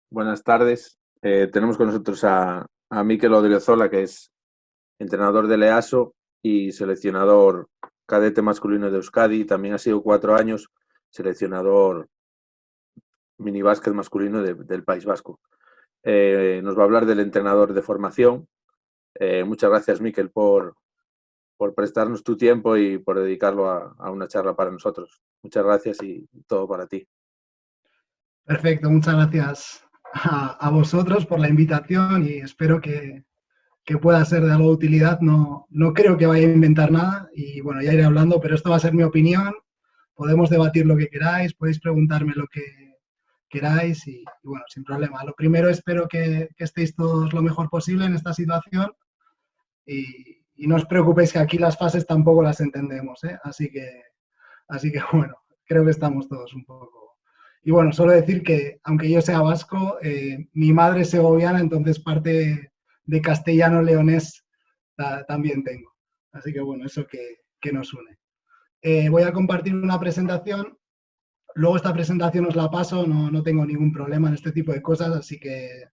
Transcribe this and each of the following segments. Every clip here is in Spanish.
buenas tardes. Tenemos con nosotros a Mikel Odriozola, que es entrenador del EASO y seleccionador cadete masculino de Euskadi. También ha sido 4 años seleccionador minibásquet masculino del País Vasco. Nos va a hablar del entrenador de formación. Muchas gracias, Mikel, por prestarnos tu tiempo y por dedicarlo a una charla para nosotros. Muchas gracias y todo para ti. Perfecto, muchas gracias a vosotros por la invitación y espero que pueda ser de algo de utilidad. No creo que vaya a inventar nada y bueno, ya iré hablando, pero esto va a ser mi opinión. Podemos debatir lo que queráis, podéis preguntarme lo que queráis y bueno, sin problema. Lo primero, espero que estéis todos lo mejor posible en esta situación y no os preocupéis que aquí las fases tampoco las entendemos, ¿eh? Así que bueno, creo que estamos todos un poco. Y bueno, solo decir que, aunque yo sea vasco, mi madre es segoviana, entonces parte de castellano-leonés también tengo. Así que bueno, eso que nos une. Voy a compartir una presentación. Luego esta presentación os la paso, no tengo ningún problema en este tipo de cosas, así que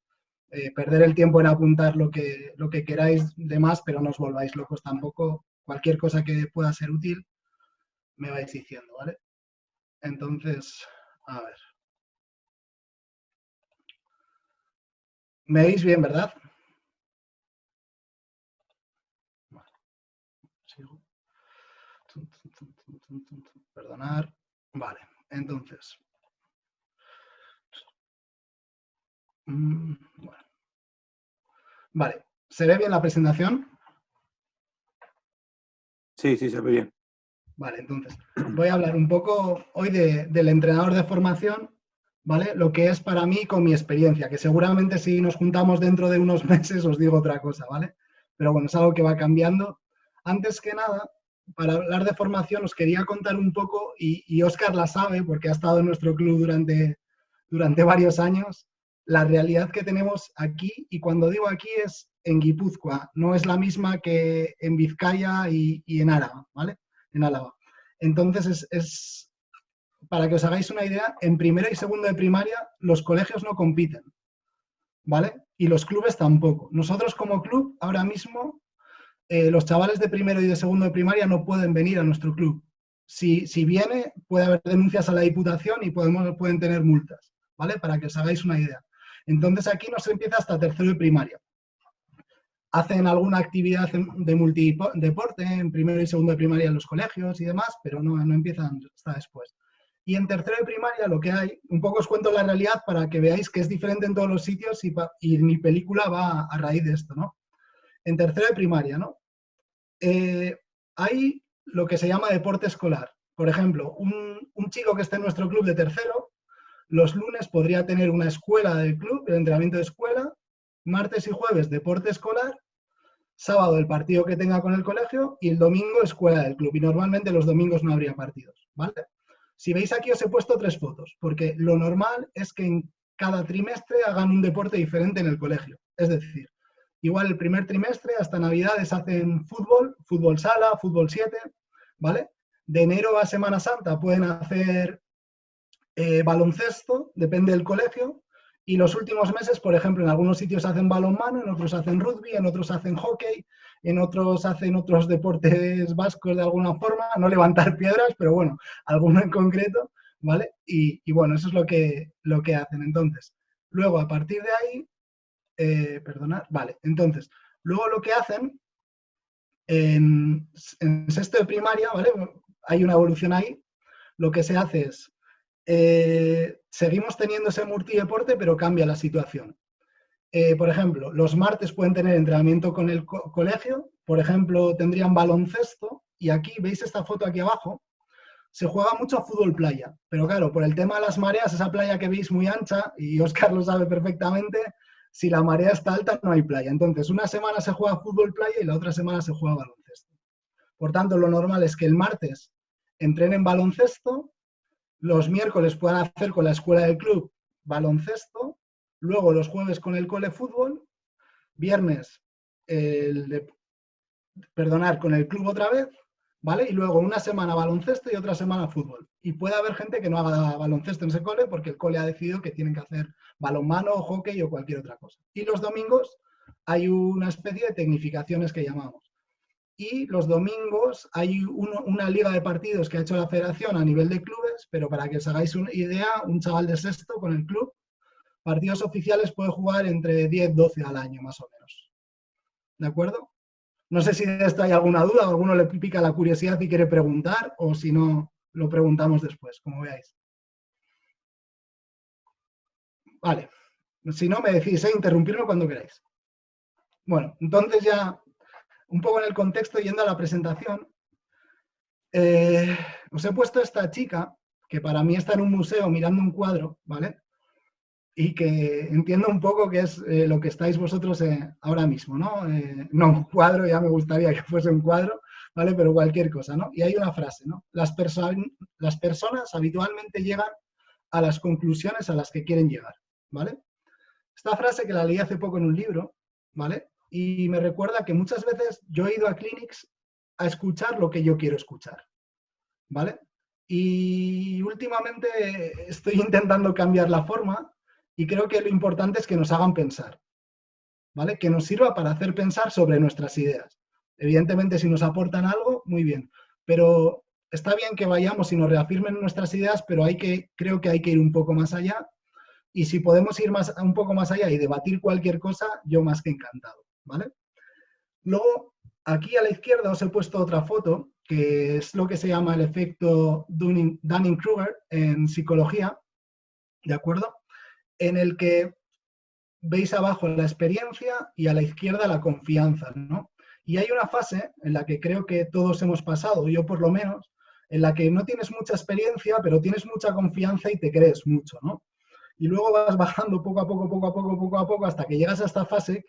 perder el tiempo en apuntar lo que queráis de más, pero no os volváis locos tampoco. Cualquier cosa que pueda ser útil, me vais diciendo, ¿vale? Entonces, a ver. ¿Me veis bien, verdad? Vale. Sigo. Perdonar. Vale, entonces. Bueno. Vale, ¿se ve bien la presentación? Sí, se ve bien. Vale, entonces voy a hablar un poco hoy del entrenador de formación, ¿vale? Lo que es para mí con mi experiencia, que seguramente si nos juntamos dentro de unos meses os digo otra cosa, ¿vale? Pero bueno, es algo que va cambiando. Antes que nada, para hablar de formación os quería contar un poco, y Óscar la sabe porque ha estado en nuestro club durante varios años, la realidad que tenemos aquí, y cuando digo aquí es en Guipúzcoa, no es la misma que en Vizcaya y en Álava, ¿vale? En Álava. Entonces, para que os hagáis una idea, en primero y segundo de primaria los colegios no compiten, ¿vale? Y los clubes tampoco. Nosotros como club, ahora mismo, los chavales de primero y de segundo de primaria no pueden venir a nuestro club. Si viene, puede haber denuncias a la Diputación y pueden tener multas, ¿vale? Para que os hagáis una idea. Entonces aquí no se empieza hasta tercero de primaria. Hacen alguna actividad de multideporte en primero y segundo de primaria en los colegios y demás, pero no empiezan hasta después. Y en tercero de primaria lo que hay, un poco os cuento la realidad para que veáis que es diferente en todos los sitios y mi película va a raíz de esto, ¿no? En tercero de primaria, ¿no? Hay lo que se llama deporte escolar. Por ejemplo, un chico que esté en nuestro club de tercero, los lunes podría tener una escuela del club, el entrenamiento de escuela, martes y jueves deporte escolar, sábado el partido que tenga con el colegio y el domingo escuela del club. Y normalmente los domingos no habría partidos, ¿vale? Si veis aquí os he puesto 3 fotos, porque lo normal es que en cada trimestre hagan un deporte diferente en el colegio. Es decir, igual el primer trimestre hasta Navidades hacen fútbol sala, fútbol 7, ¿vale? De enero a Semana Santa pueden hacer baloncesto, depende del colegio, y los últimos meses, por ejemplo, en algunos sitios hacen balonmano, en otros hacen rugby, en otros hacen hockey, en otros hacen otros deportes vascos de alguna forma, no levantar piedras, pero bueno, alguno en concreto, ¿vale? Y bueno, eso es lo que hacen. Entonces, luego a partir de ahí, perdonad, vale, entonces, luego lo que hacen en sexto de primaria, ¿vale? Hay una evolución ahí, lo que se hace es seguimos teniendo ese multideporte, pero cambia la situación. Por ejemplo, los martes pueden tener entrenamiento con el colegio, por ejemplo, tendrían baloncesto, y aquí, ¿veis esta foto aquí abajo? Se juega mucho a fútbol playa, pero claro, por el tema de las mareas, esa playa que veis muy ancha, y Óscar lo sabe perfectamente, si la marea está alta no hay playa. Entonces, una semana se juega fútbol playa y la otra semana se juega baloncesto. Por tanto, lo normal es que el martes entrenen baloncesto, los miércoles puedan hacer con la escuela del club baloncesto, luego los jueves con el cole fútbol, viernes con el club otra vez, ¿vale? Y luego una semana baloncesto y otra semana fútbol. Y puede haber gente que no haga baloncesto en ese cole porque el cole ha decidido que tienen que hacer balonmano, hockey o cualquier otra cosa. Y los domingos hay una especie de tecnificaciones que llamamos. Y los domingos hay una liga de partidos que ha hecho la federación a nivel de clubes, pero para que os hagáis una idea, un chaval de sexto con el club, partidos oficiales puede jugar entre 10, 12 al año, más o menos. ¿De acuerdo? No sé si de esto hay alguna duda, o alguno le pica la curiosidad y quiere preguntar, o si no, lo preguntamos después, como veáis. Vale. Si no, me decís, interrumpirlo cuando queráis. Bueno, entonces ya un poco en el contexto, yendo a la presentación, os he puesto esta chica, que para mí está en un museo mirando un cuadro, ¿vale? Y que entiendo un poco que es lo que estáis vosotros ahora mismo, ¿no? No un cuadro, ya me gustaría que fuese un cuadro, ¿vale? Pero cualquier cosa, ¿no? Y hay una frase, ¿no? Las personas habitualmente llegan a las conclusiones a las que quieren llegar, ¿vale? Esta frase que la leí hace poco en un libro, ¿vale? Y me recuerda que muchas veces yo he ido a clinics a escuchar lo que yo quiero escuchar, ¿vale? Y últimamente estoy intentando cambiar la forma y creo que lo importante es que nos hagan pensar, ¿vale? Que nos sirva para hacer pensar sobre nuestras ideas. Evidentemente, si nos aportan algo, muy bien, pero está bien que vayamos y nos reafirmen nuestras ideas, pero creo que hay que ir un poco más allá y si podemos ir un poco más allá y debatir cualquier cosa, yo más que encantado, ¿vale? Luego, aquí a la izquierda os he puesto otra foto, que es lo que se llama el efecto Dunning-Kruger en psicología, ¿de acuerdo? En el que veis abajo la experiencia y a la izquierda la confianza, ¿no? Y hay una fase en la que creo que todos hemos pasado, yo por lo menos, en la que no tienes mucha experiencia, pero tienes mucha confianza y te crees mucho, ¿no? Y luego vas bajando poco a poco, poco a poco, poco a poco, hasta que llegas a esta fase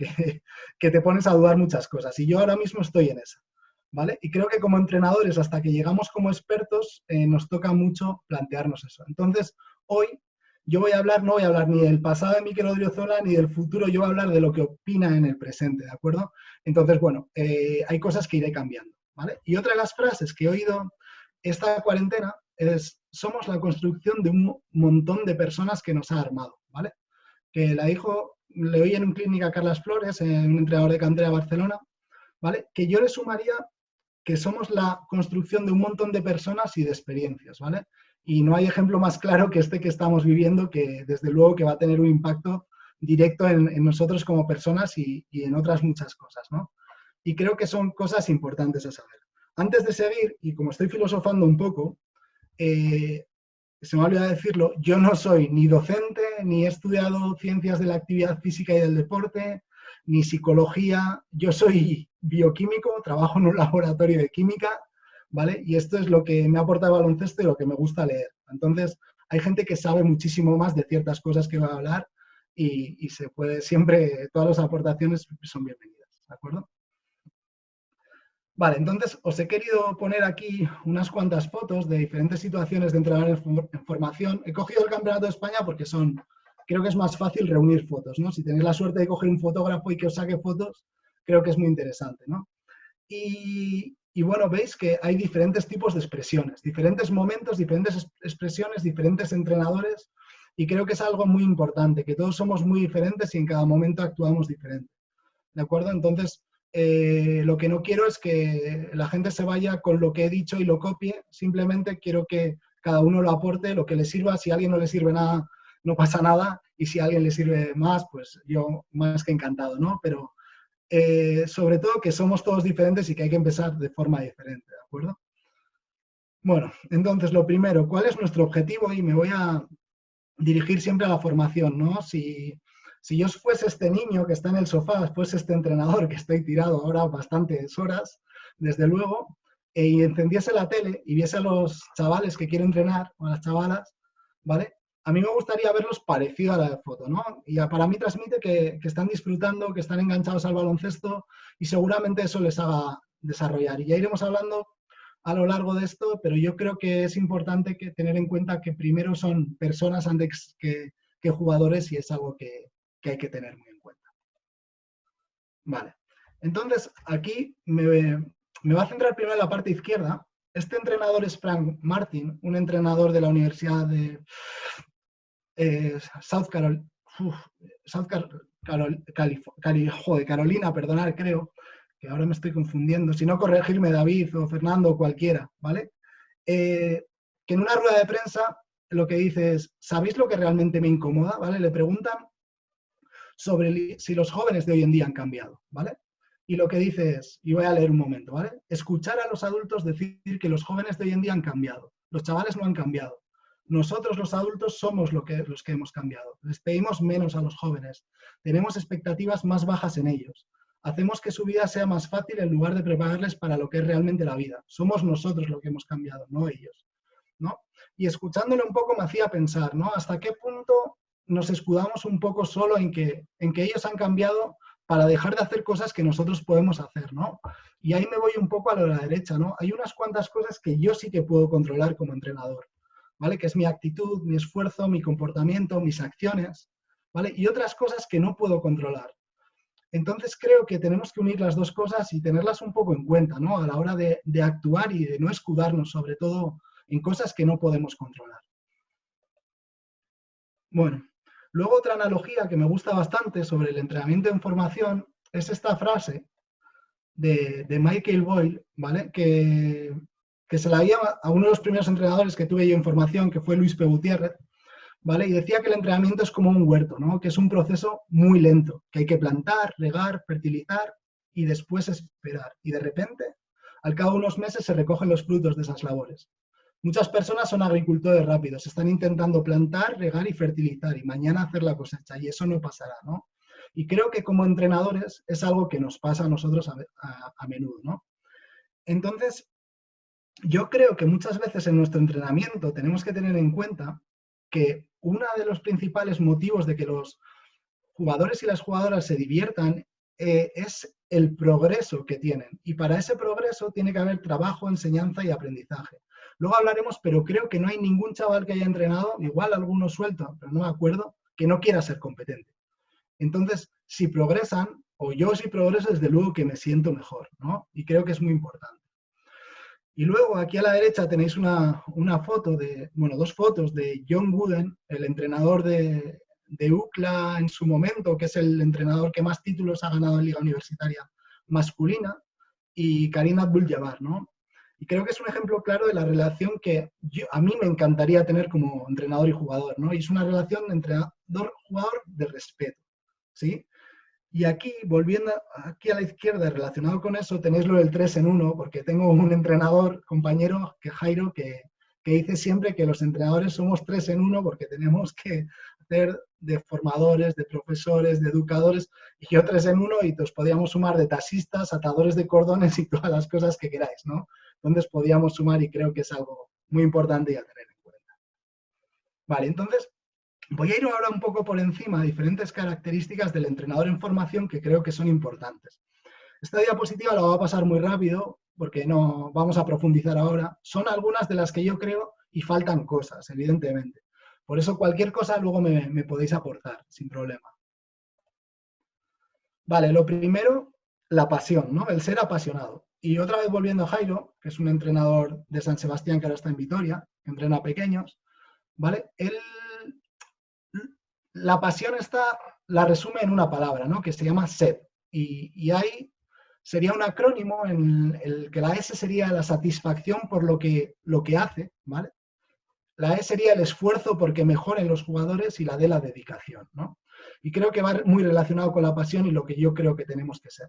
que te pones a dudar muchas cosas. Y yo ahora mismo estoy en esa, ¿vale? Y creo que como entrenadores, hasta que llegamos como expertos, nos toca mucho plantearnos eso. Entonces, hoy yo no voy a hablar ni del pasado de Mikel Odriozola ni del futuro, yo voy a hablar de lo que opina en el presente, ¿de acuerdo? Entonces, bueno, hay cosas que iré cambiando, ¿vale? Y otra de las frases que he oído esta cuarentena somos la construcción de un montón de personas que nos ha armado, ¿vale? Que le oí en un clínica a Carlas Flores, un entrenador de cantera de Barcelona, ¿vale? Que yo le sumaría que somos la construcción de un montón de personas y de experiencias, ¿vale? Y no hay ejemplo más claro que este que estamos viviendo, que desde luego que va a tener un impacto directo en nosotros como personas y en otras muchas cosas, ¿no? Y creo que son cosas importantes a saber. Antes de seguir, y como estoy filosofando un poco, se me ha olvidado decirlo, yo no soy ni docente, ni he estudiado ciencias de la actividad física y del deporte, ni psicología, yo soy bioquímico, trabajo en un laboratorio de química, ¿vale? Y esto es lo que me aporta el baloncesto y lo que me gusta leer. Entonces, hay gente que sabe muchísimo más de ciertas cosas que va a hablar y se puede siempre, todas las aportaciones son bienvenidas, ¿de acuerdo? Vale, entonces os he querido poner aquí unas cuantas fotos de diferentes situaciones de entrenador en formación. He cogido el Campeonato de España porque creo que es más fácil reunir fotos, ¿no? Si tenéis la suerte de coger un fotógrafo y que os saque fotos, creo que es muy interesante, ¿no? Y bueno, veis que hay diferentes tipos de expresiones, diferentes momentos, diferentes expresiones, diferentes entrenadores, y creo que es algo muy importante, que todos somos muy diferentes y en cada momento actuamos diferente, ¿de acuerdo? Entonces, lo que no quiero es que la gente se vaya con lo que he dicho y lo copie, simplemente quiero que cada uno lo aporte, lo que le sirva. Si a alguien no le sirve nada, no pasa nada, y si a alguien le sirve más, pues yo más que encantado, ¿no? Pero sobre todo que somos todos diferentes y que hay que empezar de forma diferente, ¿de acuerdo? Bueno, entonces lo primero, ¿cuál es nuestro objetivo? Y me voy a dirigir siempre a la formación, ¿no? Si yo fuese este niño que está en el sofá, fuese este entrenador que estoy tirado ahora bastantes horas, desde luego, y encendiese la tele y viese a los chavales que quiero entrenar, o a las chavalas, ¿vale? A mí me gustaría verlos parecido a la foto, ¿no? Y para mí transmite que están disfrutando, que están enganchados al baloncesto y seguramente eso les haga desarrollar. Y ya iremos hablando a lo largo de esto, pero yo creo que es importante tener en cuenta que primero son personas antes que jugadores y es algo que hay que tener muy en cuenta. Vale. Entonces, aquí Me voy a centrar primero en la parte izquierda. Este entrenador es Frank Martin, un entrenador de la Universidad de South Carolina, Carolina, perdonad, creo, que ahora me estoy confundiendo. Si no, corregirme David o Fernando o cualquiera, ¿vale? Que en una rueda de prensa lo que dice es, ¿sabéis lo que realmente me incomoda? ¿Vale? Le preguntan sobre si los jóvenes de hoy en día han cambiado, ¿vale? Y lo que dice es, y voy a leer un momento, ¿vale? Escuchar a los adultos decir que los jóvenes de hoy en día han cambiado. Los chavales no han cambiado. Nosotros los adultos somos los que hemos cambiado. Les pedimos menos a los jóvenes. Tenemos expectativas más bajas en ellos. Hacemos que su vida sea más fácil en lugar de prepararles para lo que es realmente la vida. Somos nosotros los que hemos cambiado, no ellos, ¿no? Y escuchándole un poco me hacía pensar, ¿no? ¿Hasta qué punto nos escudamos un poco solo en que ellos han cambiado para dejar de hacer cosas que nosotros podemos hacer, ¿no? Y ahí me voy un poco a la derecha, ¿no? Hay unas cuantas cosas que yo sí que puedo controlar como entrenador, ¿vale? Que es mi actitud, mi esfuerzo, mi comportamiento, mis acciones, ¿vale? Y otras cosas que no puedo controlar. Entonces creo que tenemos que unir las dos cosas y tenerlas un poco en cuenta, ¿no? A la hora de actuar y de no escudarnos, sobre todo en cosas que no podemos controlar. Bueno, luego otra analogía que me gusta bastante sobre el entrenamiento en formación es esta frase de Michael Boyle, ¿vale? Que se la había a uno de los primeros entrenadores que tuve yo en formación, que fue Luis P. Gutiérrez, ¿vale? Y decía que el entrenamiento es como un huerto, ¿no? Que es un proceso muy lento, que hay que plantar, regar, fertilizar y después esperar. Y de repente, al cabo de unos meses, se recogen los frutos de esas labores. Muchas personas son agricultores rápidos, están intentando plantar, regar y fertilizar y mañana hacer la cosecha y eso no pasará, ¿no? Y creo que como entrenadores es algo que nos pasa a nosotros a menudo, ¿no? Entonces, yo creo que muchas veces en nuestro entrenamiento tenemos que tener en cuenta que uno de los principales motivos de que los jugadores y las jugadoras se diviertan es el progreso que tienen. Y para ese progreso tiene que haber trabajo, enseñanza y aprendizaje. Luego hablaremos, pero creo que no hay ningún chaval que haya entrenado, igual algunos sueltos, pero no me acuerdo, que no quiera ser competente. Entonces, si progresan, o yo si progreso, desde luego que me siento mejor, ¿no? Y creo que es muy importante. Y luego aquí a la derecha tenéis una foto bueno, dos fotos de John Wooden, el entrenador de UCLA en su momento, que es el entrenador que más títulos ha ganado en Liga Universitaria masculina, y Karim Abdul-Jabbar, ¿no? Y creo que es un ejemplo claro de la relación que a mí me encantaría tener como entrenador y jugador, ¿no? Y es una relación de entrenador-jugador de respeto, ¿sí? Y aquí, volviendo aquí a la izquierda, relacionado con eso, tenéis lo del 3 en 1, porque tengo un entrenador, compañero, que Jairo, que dice siempre que los entrenadores somos 3 en 1 porque tenemos que hacer de formadores, de profesores, de educadores, y yo 3 en 1 y os podíamos sumar de taxistas, atadores de cordones y todas las cosas que queráis, ¿no? Entonces podíamos sumar y creo que es algo muy importante a tener en cuenta. Vale, entonces voy a ir ahora un poco por encima diferentes características del entrenador en formación que creo que son importantes. Esta diapositiva la voy a pasar muy rápido porque no vamos a profundizar ahora. Son algunas de las que yo creo y faltan cosas, evidentemente. Por eso cualquier cosa luego me podéis aportar, sin problema. Vale, lo primero, la pasión, ¿no? El ser apasionado. Y otra vez volviendo a Jairo, que es un entrenador de San Sebastián que ahora está en Vitoria, que entrena a pequeños, ¿vale? La pasión la resume en una palabra, ¿no? Que se llama sed. Y ahí sería un acrónimo en el que la S sería la satisfacción por lo que hace, ¿vale? La E sería el esfuerzo porque mejoren los jugadores y la D la dedicación, ¿no? Y creo que va muy relacionado con la pasión y lo que yo creo que tenemos que ser.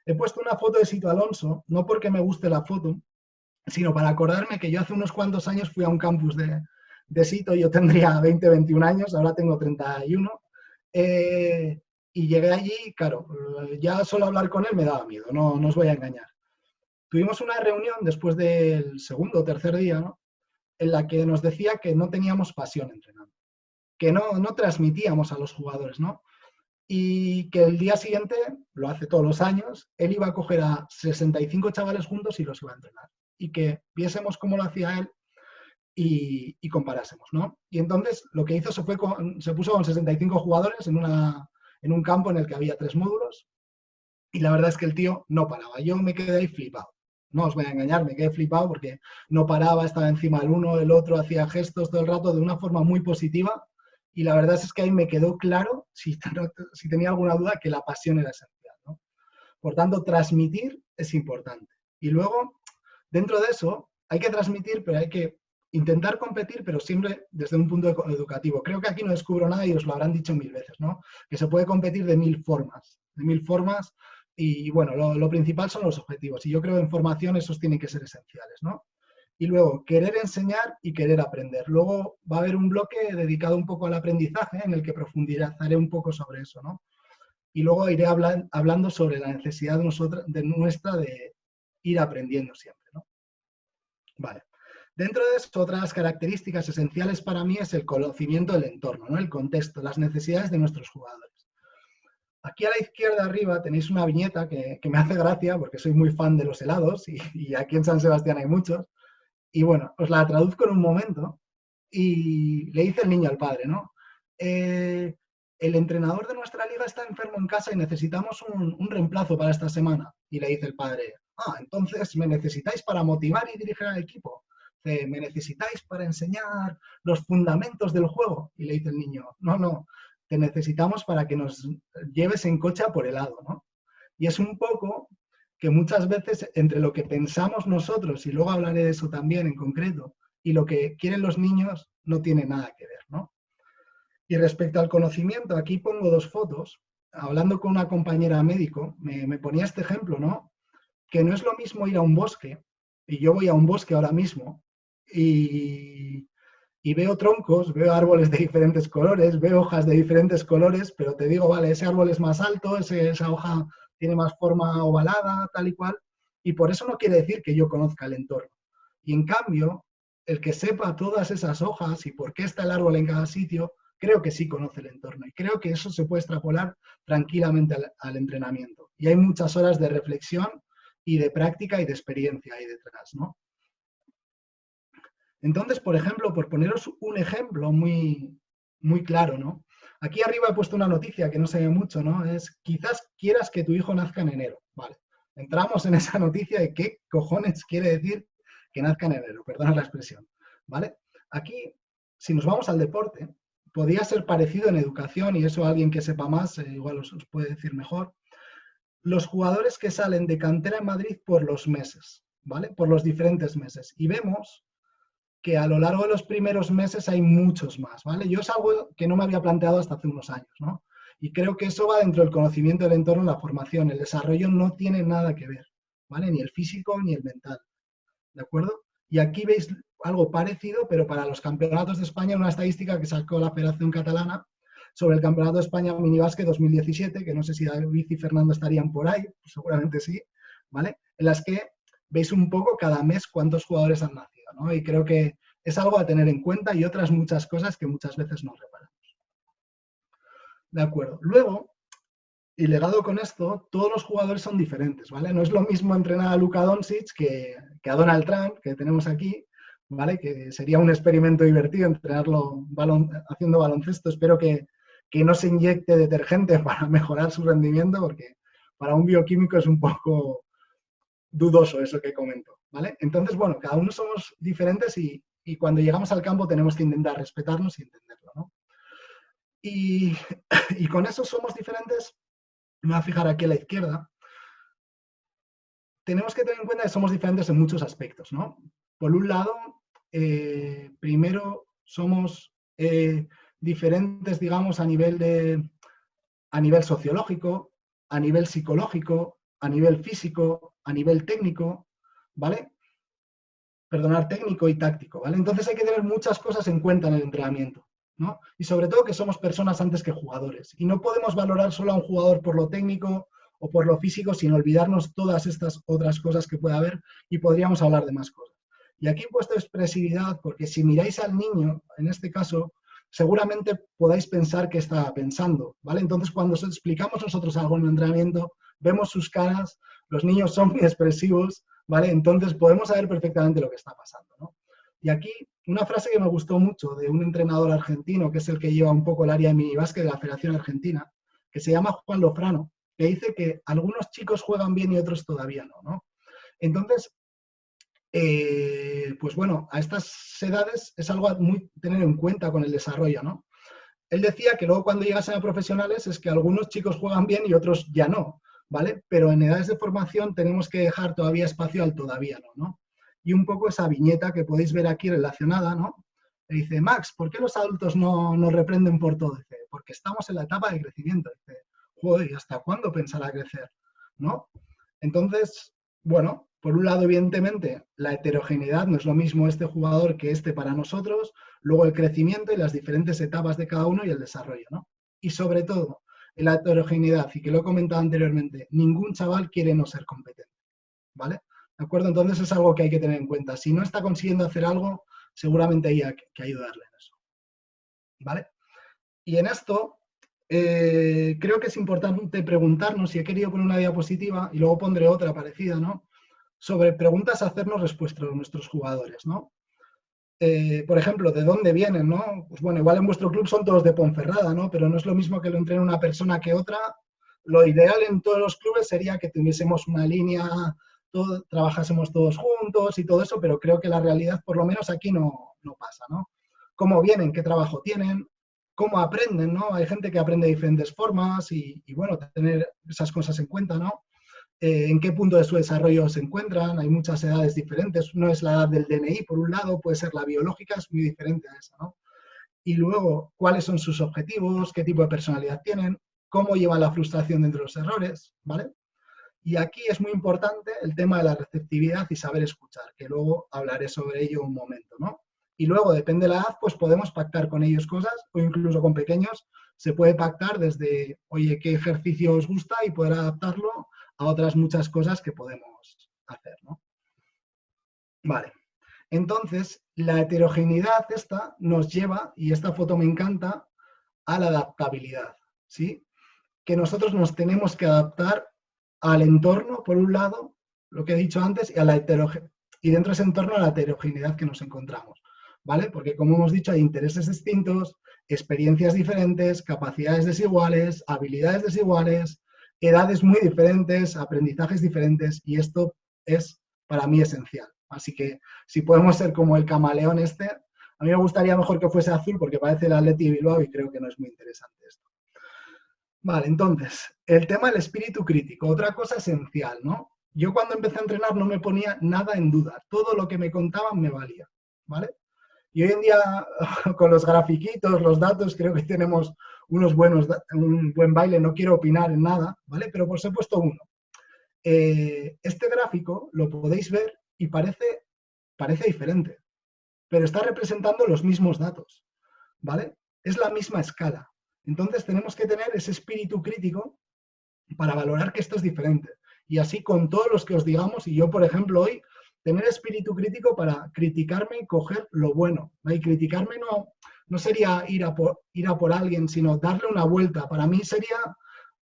He puesto una foto de Sito Alonso, no porque me guste la foto, sino para acordarme que yo hace unos cuantos años fui a un campus de Sito, yo tendría 20, 21 años, ahora tengo 31, y llegué allí, claro, ya solo hablar con él me daba miedo, no os voy a engañar. Tuvimos una reunión después del segundo o tercer día, ¿no? En la que nos decía que no teníamos pasión entrenando, que no transmitíamos a los jugadores, ¿no? Y que el día siguiente, lo hace todos los años, él iba a coger a 65 chavales juntos y los iba a entrenar. Y que viésemos cómo lo hacía él y comparásemos, ¿no? Y entonces lo que hizo se puso con 65 jugadores en un campo en el que había 3 módulos y la verdad es que el tío no paraba. Yo me quedé ahí flipado. no os voy a engañar, me quedé flipado porque no paraba, estaba encima del uno, el otro, hacía gestos todo el rato de una forma muy positiva y la verdad es que ahí me quedó claro, si tenía alguna duda, que la pasión era esencial, ¿no? Por tanto, transmitir es importante. Y luego, dentro de eso, hay que transmitir, pero hay que intentar competir, pero siempre desde un punto educativo. Creo que aquí no descubro nada y os lo habrán dicho 1000 veces, ¿no? Que se puede competir de 1000 formas, y bueno, lo principal son los objetivos. Y yo creo que en formación esos tienen que ser esenciales, ¿no? Y luego, querer enseñar y querer aprender. Luego va a haber un bloque dedicado un poco al aprendizaje, en el que profundizaré un poco sobre eso, ¿no? Y luego iré hablando sobre la necesidad de nuestra de ir aprendiendo siempre, ¿no? Vale. Dentro de eso, otras características esenciales para mí es el conocimiento del entorno, ¿no? El contexto, las necesidades de nuestros jugadores. Aquí a la izquierda arriba tenéis una viñeta que me hace gracia porque soy muy fan de los helados y aquí en San Sebastián hay muchos. Y bueno, os la traduzco en un momento y le dice el niño al padre, ¿no? El entrenador de nuestra liga está enfermo en casa y necesitamos un reemplazo para esta semana. Y le dice el padre, entonces me necesitáis para motivar y dirigir al equipo. Me necesitáis para enseñar los fundamentos del juego. Y le dice el niño, no, te necesitamos para que nos lleves en coche a por helado, ¿no? Y es un poco que muchas veces entre lo que pensamos nosotros, y luego hablaré de eso también en concreto, y lo que quieren los niños no tiene nada que ver, ¿no? Y respecto al conocimiento, aquí pongo 2 fotos. Hablando con una compañera médico, me ponía este ejemplo, ¿no? Que no es lo mismo ir a un bosque, y yo voy a un bosque ahora mismo, y veo troncos, veo árboles de diferentes colores, veo hojas de diferentes colores, pero te digo, vale, ese árbol es más alto, esa hoja tiene más forma ovalada, tal y cual, y por eso no quiere decir que yo conozca el entorno. Y en cambio, el que sepa todas esas hojas y por qué está el árbol en cada sitio, creo que sí conoce el entorno. Y creo que eso se puede extrapolar tranquilamente al entrenamiento. Y hay muchas horas de reflexión y de práctica y de experiencia ahí detrás, ¿no? Entonces, por ejemplo, por poneros un ejemplo muy, muy claro, ¿no? Aquí arriba he puesto una noticia que no se ve mucho, ¿no? Es, quizás quieras que tu hijo nazca en enero. Vale. Entramos en esa noticia de qué cojones quiere decir que nazca en enero, perdona la expresión, ¿vale? Aquí, si nos vamos al deporte, podría ser parecido en educación, y eso alguien que sepa más igual os puede decir mejor. Los jugadores que salen de cantera en Madrid por los meses, ¿vale? Por los diferentes meses. Y vemos que a lo largo de los primeros meses hay muchos más, ¿vale? Yo es algo que no me había planteado hasta hace unos años, ¿no? Y creo que eso va dentro del conocimiento del entorno, la formación, el desarrollo no tiene nada que ver, ¿vale? Ni el físico ni el mental, ¿de acuerdo? Y aquí veis algo parecido, pero para los campeonatos de España, una estadística que sacó la Federación Catalana sobre el Campeonato de España Minibásquet 2017, que no sé si David y Fernando estarían por ahí, pues seguramente sí, ¿vale? En las que veis un poco cada mes cuántos jugadores han nacido, ¿no? Y creo que es algo a tener en cuenta y otras muchas cosas que muchas veces no reparamos. De acuerdo. Luego, y ligado con esto, todos los jugadores son diferentes, ¿vale? No es lo mismo entrenar a Luka Doncic que a Donald Trump, que tenemos aquí, ¿vale? Que sería un experimento divertido entrenarlo haciendo baloncesto. Espero que no se inyecte detergente para mejorar su rendimiento, porque para un bioquímico es un poco dudoso eso que comento, ¿vale? Entonces, bueno, cada uno somos diferentes y cuando llegamos al campo tenemos que intentar respetarnos y entenderlo, ¿no? Y con eso somos diferentes, me voy a fijar aquí a la izquierda, tenemos que tener en cuenta que somos diferentes en muchos aspectos, ¿no? Por un lado, primero somos diferentes, digamos, a nivel sociológico, a nivel psicológico, a nivel físico, a nivel técnico, ¿vale? Perdonar, técnico y táctico, ¿vale? Entonces hay que tener muchas cosas en cuenta en el entrenamiento, ¿no? Y sobre todo que somos personas antes que jugadores. Y no podemos valorar solo a un jugador por lo técnico o por lo físico, sin olvidarnos todas estas otras cosas que puede haber, y podríamos hablar de más cosas. Y aquí he puesto expresividad porque si miráis al niño, en este caso, seguramente podáis pensar qué está pensando, ¿vale? Entonces, cuando os explicamos nosotros algo en el entrenamiento, vemos sus caras, los niños son muy expresivos, ¿vale? Entonces, podemos saber perfectamente lo que está pasando, ¿no? Y aquí, una frase que me gustó mucho de un entrenador argentino, que es el que lleva un poco el área de minibásquet de la Federación Argentina, que se llama Juan Lofrano, que dice que algunos chicos juegan bien y otros todavía no, ¿no? Entonces, pues bueno, a estas edades es algo a muy tener en cuenta con el desarrollo, ¿no? Él decía que luego cuando llegasen a profesionales es que algunos chicos juegan bien y otros ya no, ¿vale? Pero en edades de formación tenemos que dejar todavía espacio al todavía no, ¿no? Y un poco esa viñeta que podéis ver aquí relacionada, ¿no? Le dice, Max, ¿por qué los adultos no nos reprenden por todo? Dice, porque estamos en la etapa de crecimiento. Dice, joder, ¿y hasta cuándo pensará crecer? ¿No? Entonces, bueno, por un lado, evidentemente, la heterogeneidad no es lo mismo este jugador que este para nosotros, luego el crecimiento y las diferentes etapas de cada uno y el desarrollo, ¿no? Y sobre todo, en la heterogeneidad, y que lo he comentado anteriormente, ningún chaval quiere no ser competente, ¿vale? ¿De acuerdo? Entonces es algo que hay que tener en cuenta. Si no está consiguiendo hacer algo, seguramente hay que ayudarle en eso, ¿vale? Y en esto, creo que es importante preguntarnos, y he querido poner una diapositiva, y luego pondré otra parecida, ¿no? Sobre preguntas a hacernos respecto a nuestros jugadores, ¿no? Por ejemplo, ¿de dónde vienen, no? Pues bueno, igual en vuestro club son todos de Ponferrada, ¿no? Pero no es lo mismo que lo entrene una persona que otra. Lo ideal en todos los clubes sería que tuviésemos una línea, trabajásemos todos juntos y todo eso, pero creo que la realidad, por lo menos aquí, no pasa, ¿no? ¿Cómo vienen? ¿Qué trabajo tienen? ¿Cómo aprenden, no? Hay gente que aprende de diferentes formas y bueno, tener esas cosas en cuenta, ¿no? En qué punto de su desarrollo se encuentran, hay muchas edades diferentes, no es la edad del DNI por un lado, puede ser la biológica, es muy diferente a esa, ¿no? Y luego, cuáles son sus objetivos, qué tipo de personalidad tienen, cómo llevan la frustración dentro de los errores, ¿vale? Y aquí es muy importante el tema de la receptividad y saber escuchar, que luego hablaré sobre ello un momento, ¿no? Y luego, depende de la edad, pues podemos pactar con ellos cosas, o incluso con pequeños, se puede pactar desde, oye, qué ejercicio os gusta y poder adaptarlo a otras muchas cosas que podemos hacer, ¿no? Vale. Entonces, la heterogeneidad esta nos lleva, y esta foto me encanta, a la adaptabilidad, ¿sí? Que nosotros nos tenemos que adaptar al entorno, por un lado, lo que he dicho antes, y, y dentro de ese entorno a la heterogeneidad que nos encontramos, ¿vale? Porque como hemos dicho, hay intereses distintos, experiencias diferentes, capacidades desiguales, habilidades desiguales, edades muy diferentes, aprendizajes diferentes, y esto es para mí esencial. Así que si podemos ser como el camaleón este, a mí me gustaría mejor que fuese azul porque parece el Athletic Bilbao y creo que no es muy interesante esto. Vale, entonces, el tema del espíritu crítico, otra cosa esencial, ¿no? Yo cuando empecé a entrenar no me ponía nada en duda, todo lo que me contaban me valía, ¿vale? Y hoy en día, con los grafiquitos, los datos, creo que tenemos un buen baile, no quiero opinar en nada, ¿vale? Pero por supuesto uno. Este gráfico lo podéis ver y parece diferente, pero está representando los mismos datos, ¿vale? Es la misma escala. Entonces tenemos que tener ese espíritu crítico para valorar que esto es diferente. Y así con todos los que os digamos, y yo por ejemplo hoy, tener espíritu crítico para criticarme y coger lo bueno. ¿No? Y criticarme no sería ir a por alguien, sino darle una vuelta. Para mí sería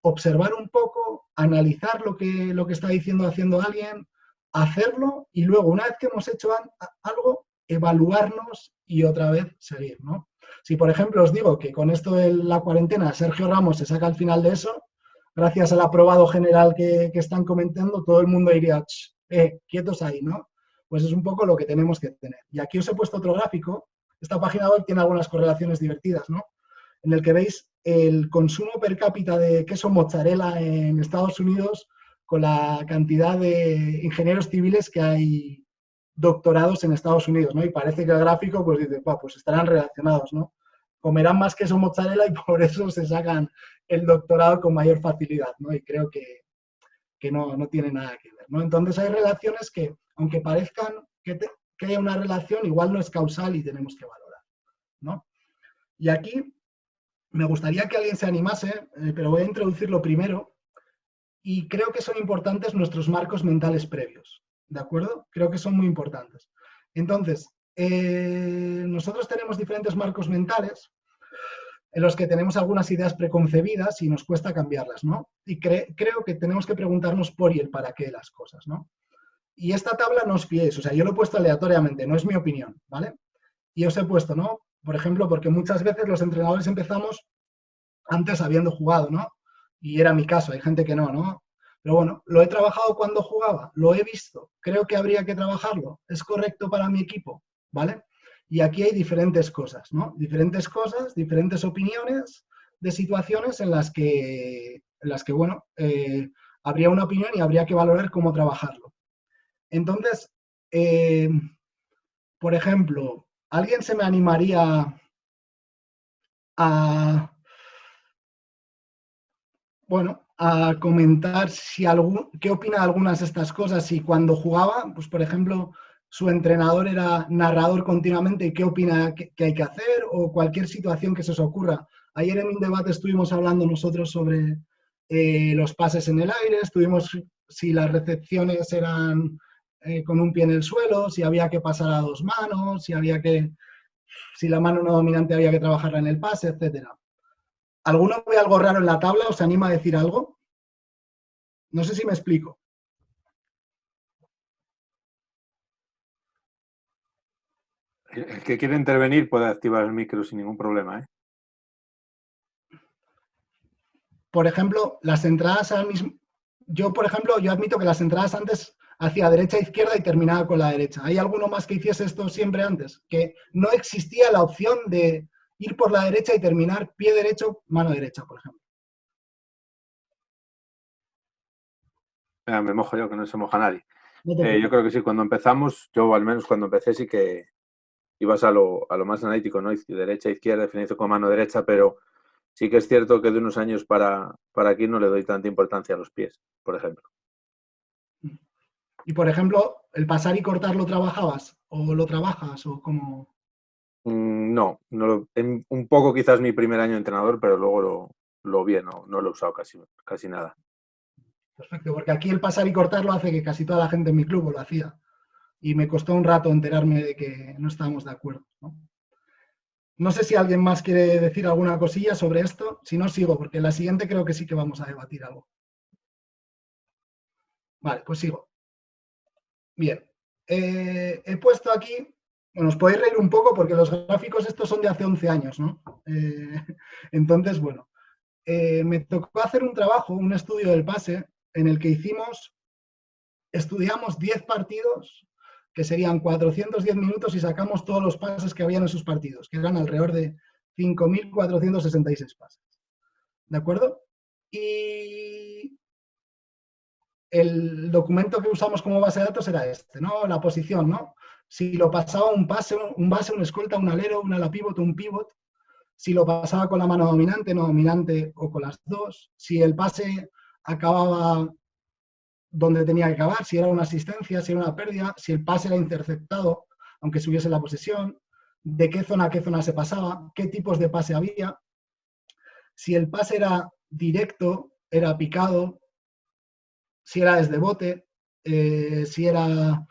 observar un poco, analizar lo que está diciendo, haciendo alguien, hacerlo y luego, una vez que hemos hecho algo, evaluarnos y otra vez seguir, ¿no? Si, por ejemplo, os digo que con esto de la cuarentena Sergio Ramos se saca al final de eso, gracias al aprobado general que están comentando, todo el mundo diría, quietos ahí, ¿no? Pues es un poco lo que tenemos que tener. Y aquí os he puesto otro gráfico. Esta página web tiene algunas correlaciones divertidas, ¿no? En el que veis el consumo per cápita de queso mozzarella en Estados Unidos con la cantidad de ingenieros civiles que hay doctorados en Estados Unidos, ¿no? Y parece que el gráfico, pues dice, pues estarán relacionados, ¿no? Comerán más queso mozzarella y por eso se sacan el doctorado con mayor facilidad, ¿no? Y creo que no tiene nada que ver, ¿no? Entonces hay relaciones que, aunque parezcan que haya una relación, igual no es causal y tenemos que valorar, ¿no? Y aquí me gustaría que alguien se animase, pero voy a introducirlo primero, y creo que son importantes nuestros marcos mentales previos, ¿de acuerdo? Creo que son muy importantes. Entonces, nosotros tenemos diferentes marcos mentales en los que tenemos algunas ideas preconcebidas y nos cuesta cambiarlas, ¿no? Y creo que tenemos que preguntarnos por y el para qué de las cosas, ¿no? Y esta tabla no os fiéis, o sea, yo lo he puesto aleatoriamente, no es mi opinión, ¿vale? Y os he puesto, ¿no? Por ejemplo, porque muchas veces los entrenadores empezamos antes habiendo jugado, ¿no? Y era mi caso, hay gente que no, ¿no? Pero bueno, lo he trabajado cuando jugaba, lo he visto, creo que habría que trabajarlo, es correcto para mi equipo, ¿vale? Y aquí hay diferentes cosas, ¿no? Diferentes cosas, diferentes opiniones de situaciones bueno, habría una opinión y habría que valorar cómo trabajarlo. Entonces, por ejemplo, ¿alguien se me animaría a, bueno, a comentar qué opina de algunas de estas cosas? Si cuando jugaba, pues por ejemplo, su entrenador era narrador continuamente y qué opina que hay que hacer, o cualquier situación que se os ocurra. Ayer en un debate estuvimos hablando nosotros sobre los pases en el aire, estuvimos si las recepciones eran con un pie en el suelo, si había que pasar a dos manos, si la mano no dominante había que trabajarla en el pase, etcétera. ¿Alguno ve algo raro en la tabla o se anima a decir algo? No sé si me explico. El que quiere intervenir puede activar el micro sin ningún problema, ¿eh? Por ejemplo, las entradas al mismo... Yo, por ejemplo, yo admito que las entradas antes hacía derecha, izquierda y terminaba con la derecha. ¿Hay alguno más que hiciese esto siempre antes? Que no existía la opción de ir por la derecha y terminar pie derecho, mano derecha, por ejemplo. Me mojo yo, que no se moja nadie. No Yo creo que sí, cuando empezamos, yo al menos cuando empecé sí que ibas a lo más analítico, ¿no? Derecha, izquierda, definición con mano derecha, pero sí que es cierto que de unos años para aquí no le doy tanta importancia a los pies, por ejemplo. Y, por ejemplo, ¿el pasar y cortar lo trabajabas? ¿O lo trabajas? ¿O cómo? No, un poco quizás mi primer año de entrenador, pero luego lo vi, no lo he usado casi nada. Perfecto, porque aquí el pasar y cortar lo hace que casi toda la gente en mi club lo hacía. Y me costó un rato enterarme de que no estábamos de acuerdo, ¿no? No sé si alguien más quiere decir alguna cosilla sobre esto. Si no, sigo, porque en la siguiente creo que sí que vamos a debatir algo. Vale, pues sigo. Bien. He puesto aquí, bueno, os podéis reír un poco porque los gráficos estos son de hace 11 años, ¿no? Entonces, bueno, me tocó hacer un trabajo, un estudio del pase, en el que estudiamos 10 partidos, que serían 410 minutos, y sacamos todos los pases que habían en esos partidos, que eran alrededor de 5.466 pases. ¿De acuerdo? Y el documento que usamos como base de datos era este, ¿no? La posición, ¿no? Si lo pasaba un base, un escolta, un alero, un ala pivot, un pivot, si lo pasaba con la mano dominante, no dominante o con las dos, si el pase acababa donde tenía que acabar, si era una asistencia, si era una pérdida, si el pase era interceptado, aunque se hubiese la posesión, de qué zona a qué zona se pasaba, qué tipos de pase había, si el pase era directo, era picado, si era desde bote, si era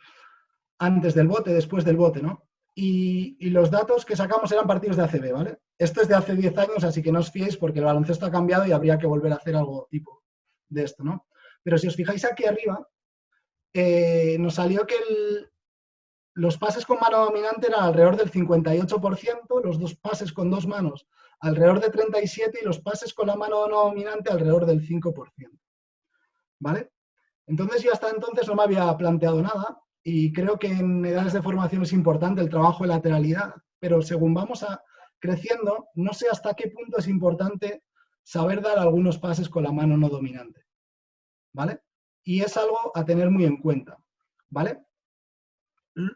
antes del bote, después del bote, ¿no? Y los datos que sacamos eran partidos de ACB, ¿vale? Esto es de hace 10 años, así que no os fiéis porque el baloncesto ha cambiado y habría que volver a hacer algo tipo de esto, ¿no? Pero si os fijáis aquí arriba, nos salió que los pases con mano dominante eran alrededor del 58%, los dos pases con dos manos alrededor de 37% y los pases con la mano no dominante alrededor del 5%. ¿Vale? Entonces yo hasta entonces no me había planteado nada y creo que en edades de formación es importante el trabajo de lateralidad, pero según vamos creciendo, no sé hasta qué punto es importante saber dar algunos pases con la mano no dominante. ¿Vale? Y es algo a tener muy en cuenta. ¿Vale?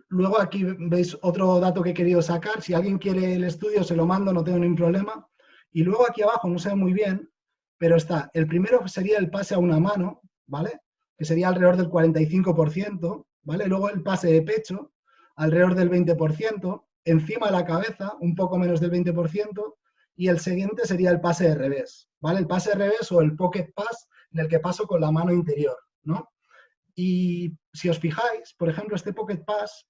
Luego aquí veis otro dato que he querido sacar. Si alguien quiere el estudio, se lo mando, no tengo ningún problema. Y luego aquí abajo, no se ve muy bien, pero está, el primero sería el pase a una mano, ¿vale? Que sería alrededor del 45%, ¿vale? Luego el pase de pecho, alrededor del 20%, encima de la cabeza, un poco menos del 20%, y el siguiente sería el pase de revés, ¿vale? El pase de revés o el pocket pass, en el que paso con la mano interior, ¿no? Y si os fijáis, por ejemplo, este pocket pass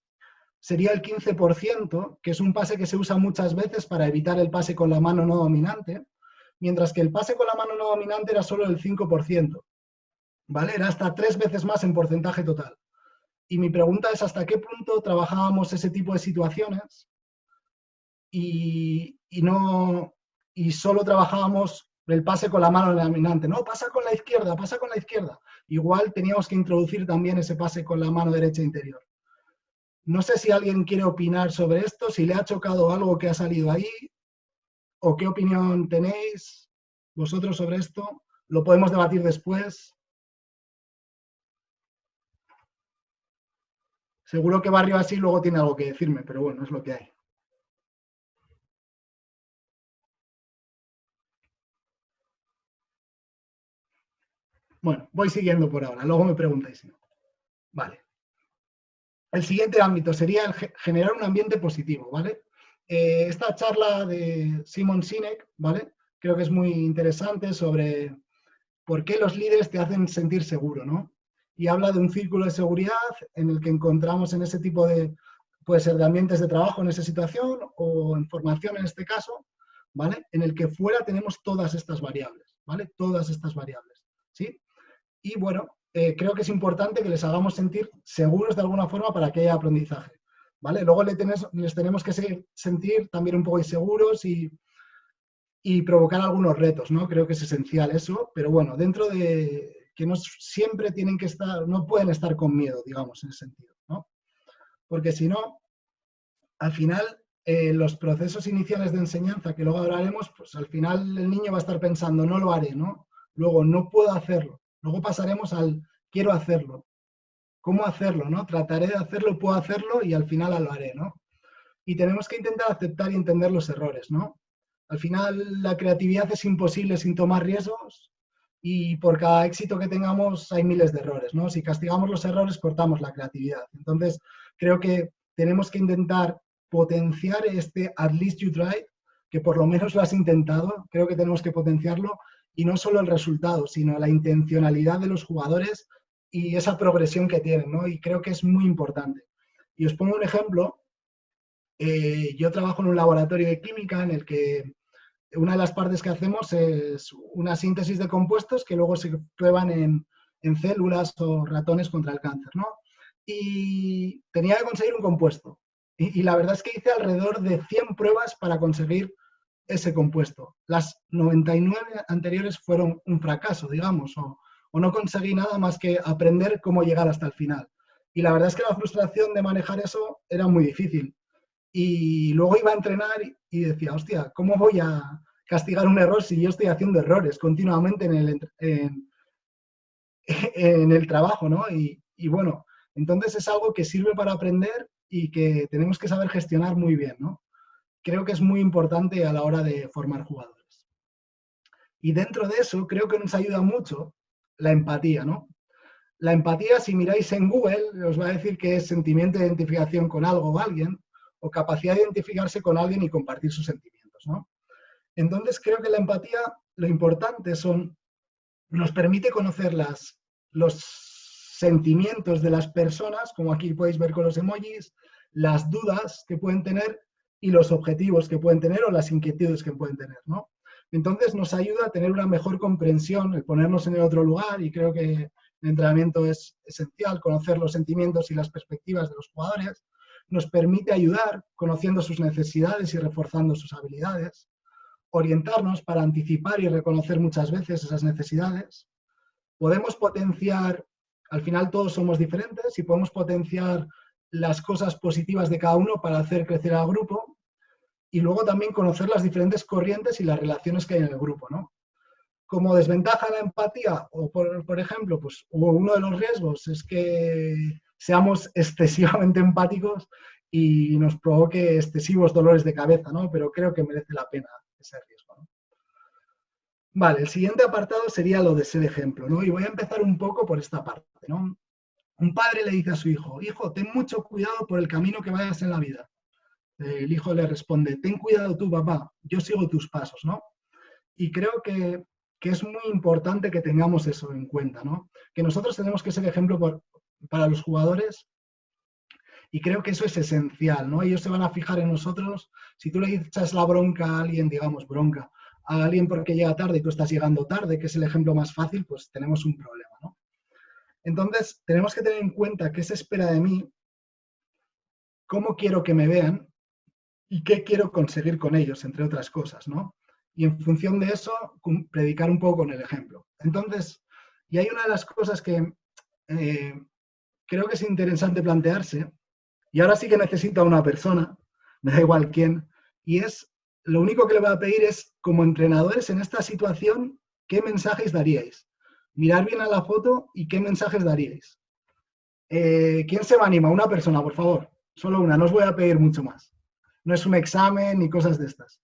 sería el 15%, que es un pase que se usa muchas veces para evitar el pase con la mano no dominante, mientras que el pase con la mano no dominante era solo el 5%, ¿vale? Era hasta 3 veces más en porcentaje total. Y mi pregunta es hasta qué punto trabajábamos ese tipo de situaciones y solo trabajábamos el pase con la mano dominante. No, pasa con la izquierda, pasa con la izquierda. igual teníamos que introducir también ese pase con la mano derecha interior. No sé si alguien quiere opinar sobre esto, si le ha chocado algo que ha salido ahí, o qué opinión tenéis vosotros sobre esto. Lo podemos debatir después. Seguro que Barrio así luego tiene algo que decirme, pero bueno, es lo que hay. Bueno, voy siguiendo por ahora, luego me preguntáis. Vale. El siguiente ámbito sería el generar un ambiente positivo, ¿vale? Esta charla de Simon Sinek, ¿vale? Creo que es muy interesante sobre por qué los líderes te hacen sentir seguro, ¿no? Y habla de un círculo de seguridad en el que encontramos en ese tipo de, puede ser de ambientes de trabajo en esa situación o en formación en este caso, ¿vale? En el que fuera tenemos todas estas variables, ¿vale? Todas estas variables, ¿sí? Y bueno, creo que es importante que les hagamos sentir seguros de alguna forma para que haya aprendizaje, ¿vale? Luego les tenemos que sentir también un poco inseguros y provocar algunos retos, ¿no? Creo que es esencial eso, pero bueno, dentro de que no siempre tienen que estar, no pueden estar con miedo, digamos, en ese sentido, ¿no? Porque si no, al final, los procesos iniciales de enseñanza, que luego hablaremos, pues al final el niño va a estar pensando, no lo haré, ¿no? Luego, no puedo hacerlo. Luego pasaremos al, quiero hacerlo. ¿Cómo hacerlo, no? Trataré de hacerlo, puedo hacerlo y al final lo haré, ¿no? Y tenemos que intentar aceptar y entender los errores, ¿no? Al final, la creatividad es imposible sin tomar riesgos y por cada éxito que tengamos hay miles de errores, ¿no? Si castigamos los errores, cortamos la creatividad. Entonces, creo que tenemos que intentar potenciar este at least you tried, que por lo menos lo has intentado, creo que tenemos que potenciarlo, y no solo el resultado, sino la intencionalidad de los jugadores y esa progresión que tienen, ¿no? Y creo que es muy importante. Y os pongo un ejemplo. Yo trabajo en un laboratorio de química en el que una de las partes que hacemos es una síntesis de compuestos que luego se prueban en células o ratones contra el cáncer, ¿no? Y tenía que conseguir un compuesto. Y la verdad es que hice alrededor de 100 pruebas para conseguir ese compuesto. Las 99 anteriores fueron un fracaso, digamos, o no conseguí nada más que aprender cómo llegar hasta el final. Y la verdad es que la frustración de manejar eso era muy difícil. Y luego iba a entrenar y decía, hostia, ¿cómo voy a castigar un error si yo estoy haciendo errores continuamente en el trabajo, ¿no? Y bueno, entonces es algo que sirve para aprender y que tenemos que saber gestionar muy bien, ¿no? Creo que es muy importante a la hora de formar jugadores. Y dentro de eso creo que nos ayuda mucho la empatía, ¿no? La empatía, si miráis en Google, os va a decir que es sentimiento de identificación con algo o alguien, o capacidad de identificarse con alguien y compartir sus sentimientos, ¿no? Entonces creo que la empatía, lo importante nos permite conocer los sentimientos de las personas, como aquí podéis ver con los emojis, las dudas que pueden tener y los objetivos que pueden tener o las inquietudes que pueden tener, ¿no? Entonces nos ayuda a tener una mejor comprensión, el ponernos en el otro lugar, y creo que el entrenamiento es esencial, conocer los sentimientos y las perspectivas de los jugadores, nos permite ayudar conociendo sus necesidades y reforzando sus habilidades, orientarnos para anticipar y reconocer muchas veces esas necesidades. Podemos potenciar, al final todos somos diferentes y podemos potenciar las cosas positivas de cada uno para hacer crecer al grupo y luego también conocer las diferentes corrientes y las relaciones que hay en el grupo, ¿no? Como desventaja la empatía, o por ejemplo, pues uno de los riesgos es que seamos excesivamente empáticos y nos provoque excesivos dolores de cabeza, ¿no? Pero creo que merece la pena ese riesgo, ¿no? Vale, el siguiente apartado sería lo de ser ejemplo, ¿no? Y voy a empezar un poco por esta parte, ¿no? Un padre le dice a su hijo, hijo, ten mucho cuidado por el camino que vayas en la vida. El hijo le responde, ten cuidado tú, papá, yo sigo tus pasos, ¿no? Y creo que es muy importante que tengamos eso en cuenta, ¿no? Que nosotros tenemos que ser ejemplo para los jugadores y creo que eso es esencial, ¿no? Ellos se van a fijar en nosotros. Si tú le echas la bronca a alguien, digamos bronca, a alguien porque llega tarde y tú estás llegando tarde, que es el ejemplo más fácil, pues tenemos un problema, ¿no? Entonces, tenemos que tener en cuenta qué se espera de mí, cómo quiero que me vean y qué quiero conseguir con ellos, entre otras cosas, ¿no? Y en función de eso, predicar un poco con el ejemplo. Entonces, Y hay una de las cosas que creo que es interesante plantearse, y ahora sí que necesito a una persona, me da igual quién, y es, lo único que le voy a pedir es, como entrenadores en esta situación, ¿qué mensajes daríais? Mirar bien a la foto y qué mensajes daríais. ¿Quién se me anima? Una persona, por favor. Solo una, no os voy a pedir mucho más. No es un examen ni cosas de estas.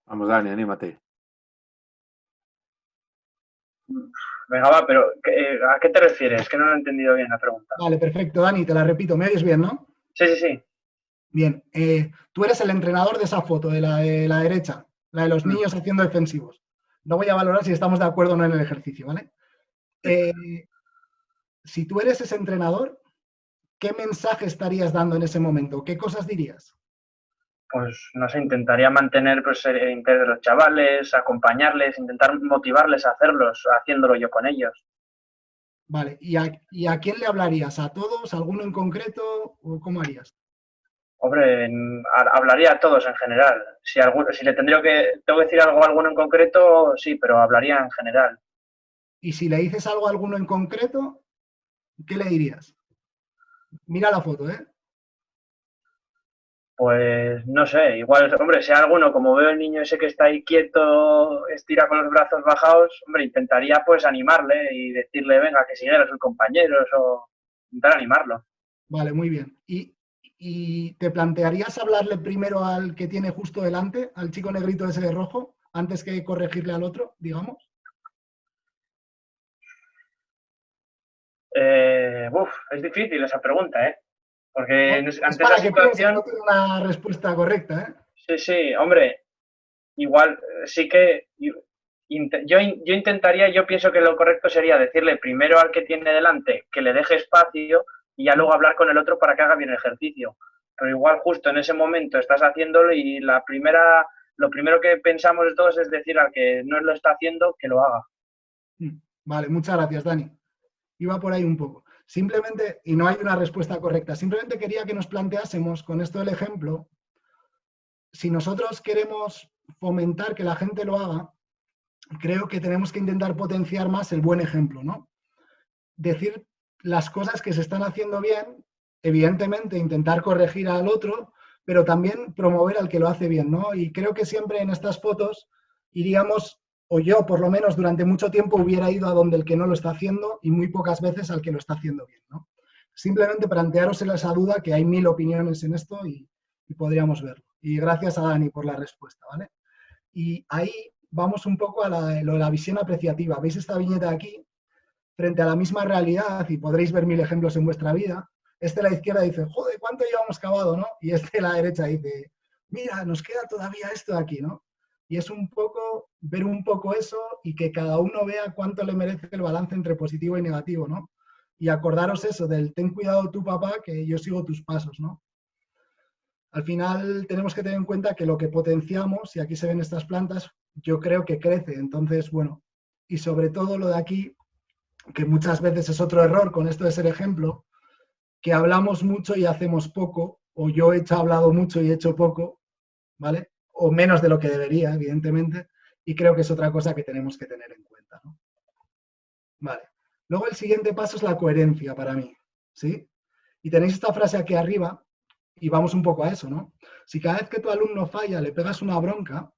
Vamos, Dani, anímate. Venga, va, pero ¿a qué te refieres? Que no lo he entendido bien la pregunta. Vale, perfecto, Dani, te la repito. ¿Me oyes bien, no? Sí, sí, sí. Bien, tú eres el entrenador de esa foto, de la derecha, la de los niños haciendo defensivos. No voy a valorar si estamos de acuerdo o no en el ejercicio, ¿vale? Si tú eres ese entrenador, ¿qué mensaje estarías dando en ese momento? ¿Qué cosas dirías? Pues no sé, intentaría mantener pues, el interés de los chavales, acompañarles, intentar motivarles a hacerlos, haciéndolo yo con ellos. Vale, ¿y a quién le hablarías? ¿A todos? ¿A alguno en concreto? ¿O cómo harías? Hombre, hablaría a todos en general. Si le tengo que decir algo a alguno en concreto, sí, pero hablaría en general. Y si le dices algo a alguno en concreto, ¿qué le dirías? Mira la foto, ¿eh? Pues no sé, igual, hombre, si alguno, como veo el niño ese que está ahí quieto, estira con los brazos bajados, hombre, intentaría pues animarle y decirle, venga, que siguiera a sus compañeros o intentar animarlo. Vale, muy bien. ¿Y te plantearías hablarle primero al que tiene justo delante, al chico negrito ese de rojo, antes que corregirle al otro, digamos? Es difícil esa pregunta, ¿eh? Porque No, es ante esa para que pienses, no situación, tiene una respuesta correcta, ¿eh? sí, hombre, igual sí que yo intentaría, yo pienso que lo correcto sería decirle primero al que tiene delante que le deje espacio y ya luego hablar con el otro para que haga bien el ejercicio. Pero igual justo en ese momento estás haciéndolo y lo primero que pensamos todos es decir al que no lo está haciendo que lo haga. Vale, muchas gracias, Dani. Iba por ahí un poco. Simplemente, y no hay una respuesta correcta, simplemente quería que nos planteásemos con esto del ejemplo, si nosotros queremos fomentar que la gente lo haga, creo que tenemos que intentar potenciar más el buen ejemplo, ¿no? Decir las cosas que se están haciendo bien, evidentemente intentar corregir al otro, pero también promover al que lo hace bien, ¿no? Y creo que siempre en estas fotos iríamos, o yo por lo menos durante mucho tiempo hubiera ido a donde el que no lo está haciendo y muy pocas veces al que lo está haciendo bien, ¿no? Simplemente plantearos esa duda, que hay 1000 opiniones en esto y podríamos verlo. Y gracias a Dani por la respuesta, ¿vale? Y ahí vamos un poco a lo de la visión apreciativa. ¿Veis esta viñeta aquí? Frente a la misma realidad, y podréis ver 1000 ejemplos en vuestra vida, este de la izquierda dice, joder, ¿cuánto llevamos cavado, no? Y este de la derecha dice, mira, nos queda todavía esto de aquí, ¿no? Y es un poco, ver un poco eso y que cada uno vea cuánto le merece el balance entre positivo y negativo, ¿no? Y acordaros eso, del ten cuidado tu papá, que yo sigo tus pasos, ¿no? Al final tenemos que tener en cuenta que lo que potenciamos, y aquí se ven estas plantas, yo creo que crece. Entonces, bueno, y sobre todo lo de aquí, que muchas veces es otro error con esto de ser ejemplo, que hablamos mucho y hacemos poco, o yo he hablado mucho y he hecho poco, ¿vale? O menos de lo que debería, evidentemente, y creo que es otra cosa que tenemos que tener en cuenta, ¿no? Vale. Luego el siguiente paso es la coherencia para mí, ¿sí? Y tenéis esta frase aquí arriba, y vamos un poco a eso, ¿no? Si cada vez que tu alumno falla le pegas una bronca,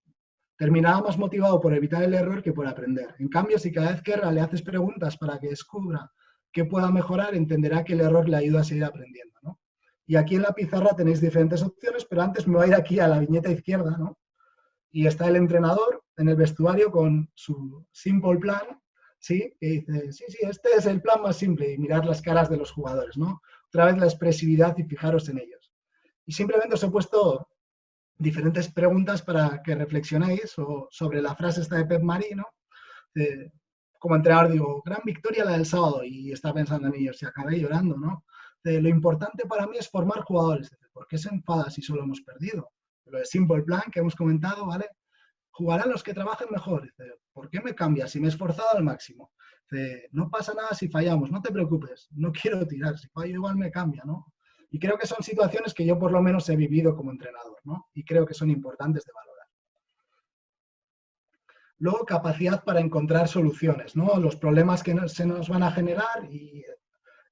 terminará más motivado por evitar el error que por aprender. En cambio, si cada vez que erra le haces preguntas para que descubra qué pueda mejorar, entenderá que el error le ayuda a seguir aprendiendo, ¿no? Y aquí en la pizarra tenéis diferentes opciones, pero antes me voy a ir aquí a la viñeta izquierda, ¿no? Y está el entrenador en el vestuario con su simple plan, ¿sí? Que dice, sí, este es el plan más simple, y mirar las caras de los jugadores, ¿no? Otra vez la expresividad y fijaros en ellos. Y simplemente os he puesto diferentes preguntas para que reflexionéis sobre la frase esta de Pep Marino. Como entrenador digo, gran victoria la del sábado, y está pensando en ellos, y acabé llorando, ¿no? Lo importante para mí es formar jugadores. ¿Por qué se enfada si solo hemos perdido? Lo de simple plan que hemos comentado, ¿vale? Jugarán los que trabajen mejor. ¿Por qué me cambias si me he esforzado al máximo? No pasa nada si fallamos, no te preocupes, no quiero tirar, si fallo igual me cambia, ¿no? Y creo que son situaciones que yo por lo menos he vivido como entrenador, ¿no? Y creo que son importantes de valorar. Luego, capacidad para encontrar soluciones, ¿no? Los problemas que se nos van a generar, y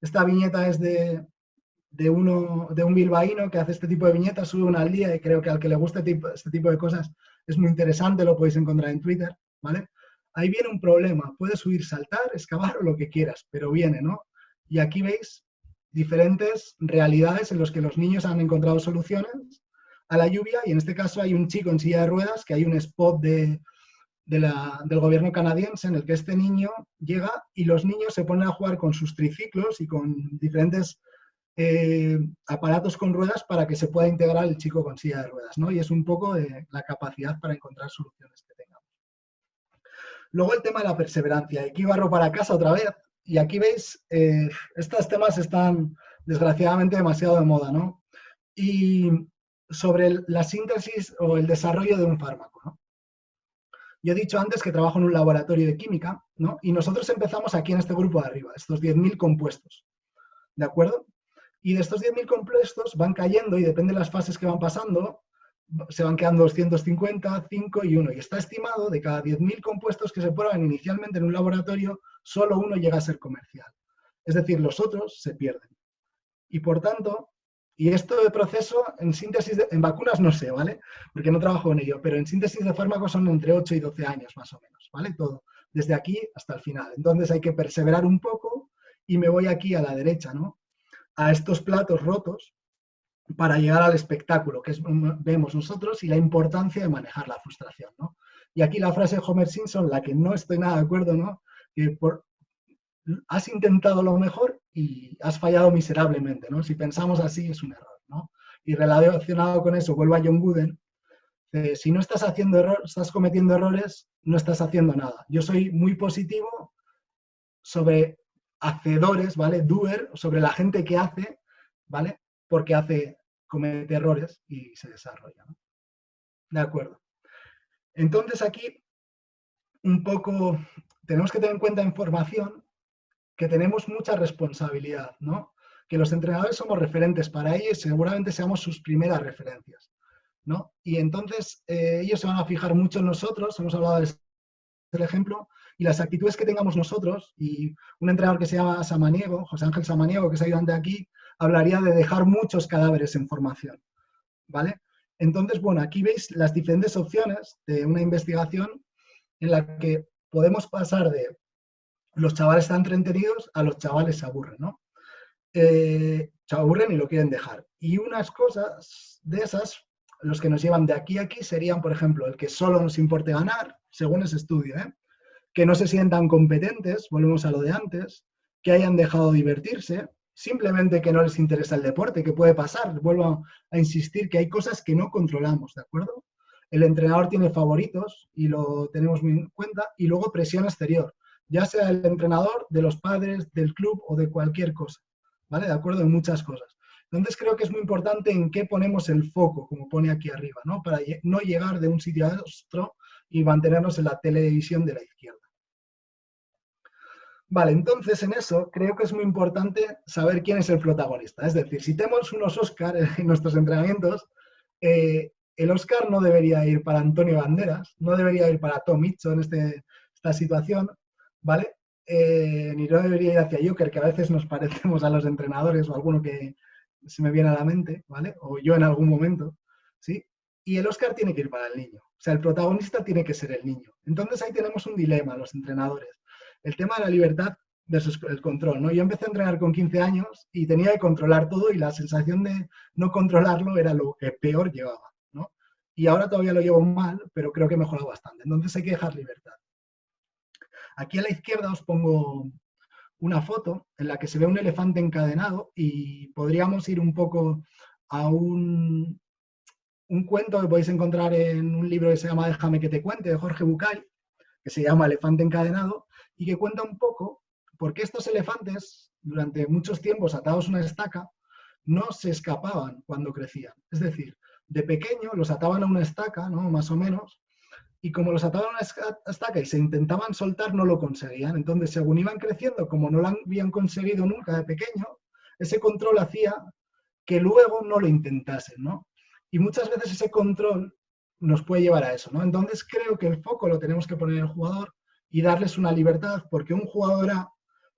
esta viñeta es de un bilbaíno que hace este tipo de viñetas, sube una al día, y creo que al que le guste este tipo de cosas es muy interesante, lo podéis encontrar en Twitter, ¿vale? Ahí viene un problema, puedes subir, saltar, excavar o lo que quieras, pero viene, ¿no? Y aquí veis diferentes realidades en las que los niños han encontrado soluciones a la lluvia, y en este caso hay un chico en silla de ruedas, que hay un spot del gobierno canadiense en el que este niño llega y los niños se ponen a jugar con sus triciclos y con diferentes aparatos con ruedas para que se pueda integrar el chico con silla de ruedas, ¿no? Y es un poco la capacidad para encontrar soluciones que tengamos. Luego el tema de la perseverancia. Aquí barro para casa otra vez, y aquí veis, estos temas están desgraciadamente demasiado de moda, ¿no? Y sobre la síntesis o el desarrollo de un fármaco, ¿no? Yo he dicho antes que trabajo en un laboratorio de química, ¿no? Y nosotros empezamos aquí en este grupo de arriba, estos 10.000 compuestos, ¿de acuerdo? Y de estos 10.000 compuestos van cayendo, y depende de las fases que van pasando, se van quedando 250, 5 y 1. Y está estimado de cada 10.000 compuestos que se prueban inicialmente en un laboratorio, solo uno llega a ser comercial. Es decir, los otros se pierden. Y por tanto, y esto de proceso, en síntesis, en vacunas no sé, ¿vale? Porque no trabajo en ello, pero en síntesis de fármacos son entre 8 y 12 años más o menos, ¿vale? Todo, desde aquí hasta el final. Entonces hay que perseverar un poco, y me voy aquí a la derecha, ¿no? A estos platos rotos para llegar al espectáculo que vemos nosotros, y la importancia de manejar la frustración, ¿no? Y aquí la frase de Homer Simpson, la que no estoy nada de acuerdo, ¿no? Que has intentado lo mejor y has fallado miserablemente, ¿no? Si pensamos así es un error, ¿no? Y relacionado con eso, vuelvo a John Wooden, si no estás estás cometiendo errores, no estás haciendo nada. Yo soy muy positivo sobre hacedores, ¿vale? Doer, sobre la gente que hace, ¿vale? Porque comete errores y se desarrolla, ¿no? De acuerdo. Entonces aquí, un poco, tenemos que tener en cuenta información, que tenemos mucha responsabilidad, ¿no? Que los entrenadores somos referentes para ellos y seguramente seamos sus primeras referencias, ¿no? Y entonces ellos se van a fijar mucho en nosotros, hemos hablado del ejemplo, y las actitudes que tengamos nosotros. Y un entrenador que se llama Samaniego, José Ángel Samaniego, que es ayudante aquí, hablaría de dejar muchos cadáveres en formación, ¿vale? Entonces, bueno, aquí veis las diferentes opciones de una investigación en la que podemos pasar de los chavales están entretenidos a los chavales se aburren, ¿no? Se aburren y lo quieren dejar. Y unas cosas de esas, los que nos llevan de aquí a aquí, serían, por ejemplo, el que solo nos importe ganar, según ese estudio, que no se sientan competentes, volvemos a lo de antes, que hayan dejado de divertirse, simplemente que no les interesa el deporte, que puede pasar. Vuelvo a insistir que hay cosas que no controlamos, ¿de acuerdo? El entrenador tiene favoritos y lo tenemos muy en cuenta, y luego presión exterior, ya sea el entrenador, de los padres, del club o de cualquier cosa, ¿vale? De acuerdo, en muchas cosas. Entonces creo que es muy importante en qué ponemos el foco, como pone aquí arriba, ¿no? Para no llegar de un sitio a otro y mantenernos en la televisión de la izquierda. Vale, entonces en eso creo que es muy importante saber quién es el protagonista. Es decir, si tenemos unos Oscar en nuestros entrenamientos, el Oscar no debería ir para Antonio Banderas, no debería ir para Tom Mitchell en esta situación, ¿vale? Ni no debería ir hacia Joker, que a veces nos parecemos a los entrenadores, o alguno que se me viene a la mente, ¿vale? O yo en algún momento, ¿sí? Y el Oscar tiene que ir para el niño. O sea, el protagonista tiene que ser el niño. Entonces ahí tenemos un dilema, los entrenadores. El tema de la libertad versus el control, ¿no? Yo empecé a entrenar con 15 años y tenía que controlar todo, y la sensación de no controlarlo era lo que peor llevaba, ¿no? Y ahora todavía lo llevo mal, pero creo que he mejorado bastante. Entonces hay que dejar libertad. Aquí a la izquierda os pongo una foto en la que se ve un elefante encadenado, y podríamos ir un poco a un cuento que podéis encontrar en un libro que se llama Déjame que te cuente, de Jorge Bucay, que se llama Elefante encadenado, y que cuenta un poco por qué estos elefantes, durante muchos tiempos atados a una estaca, no se escapaban cuando crecían. Es decir, de pequeño los ataban a una estaca, ¿no? Más o menos, y como los ataban a una estaca y se intentaban soltar, no lo conseguían. Entonces, según iban creciendo, como no lo habían conseguido nunca de pequeño, ese control hacía que luego no lo intentasen, ¿no? Y muchas veces ese control nos puede llevar a eso, ¿no? Entonces creo que el foco lo tenemos que poner en el jugador y darles una libertad, porque un jugador A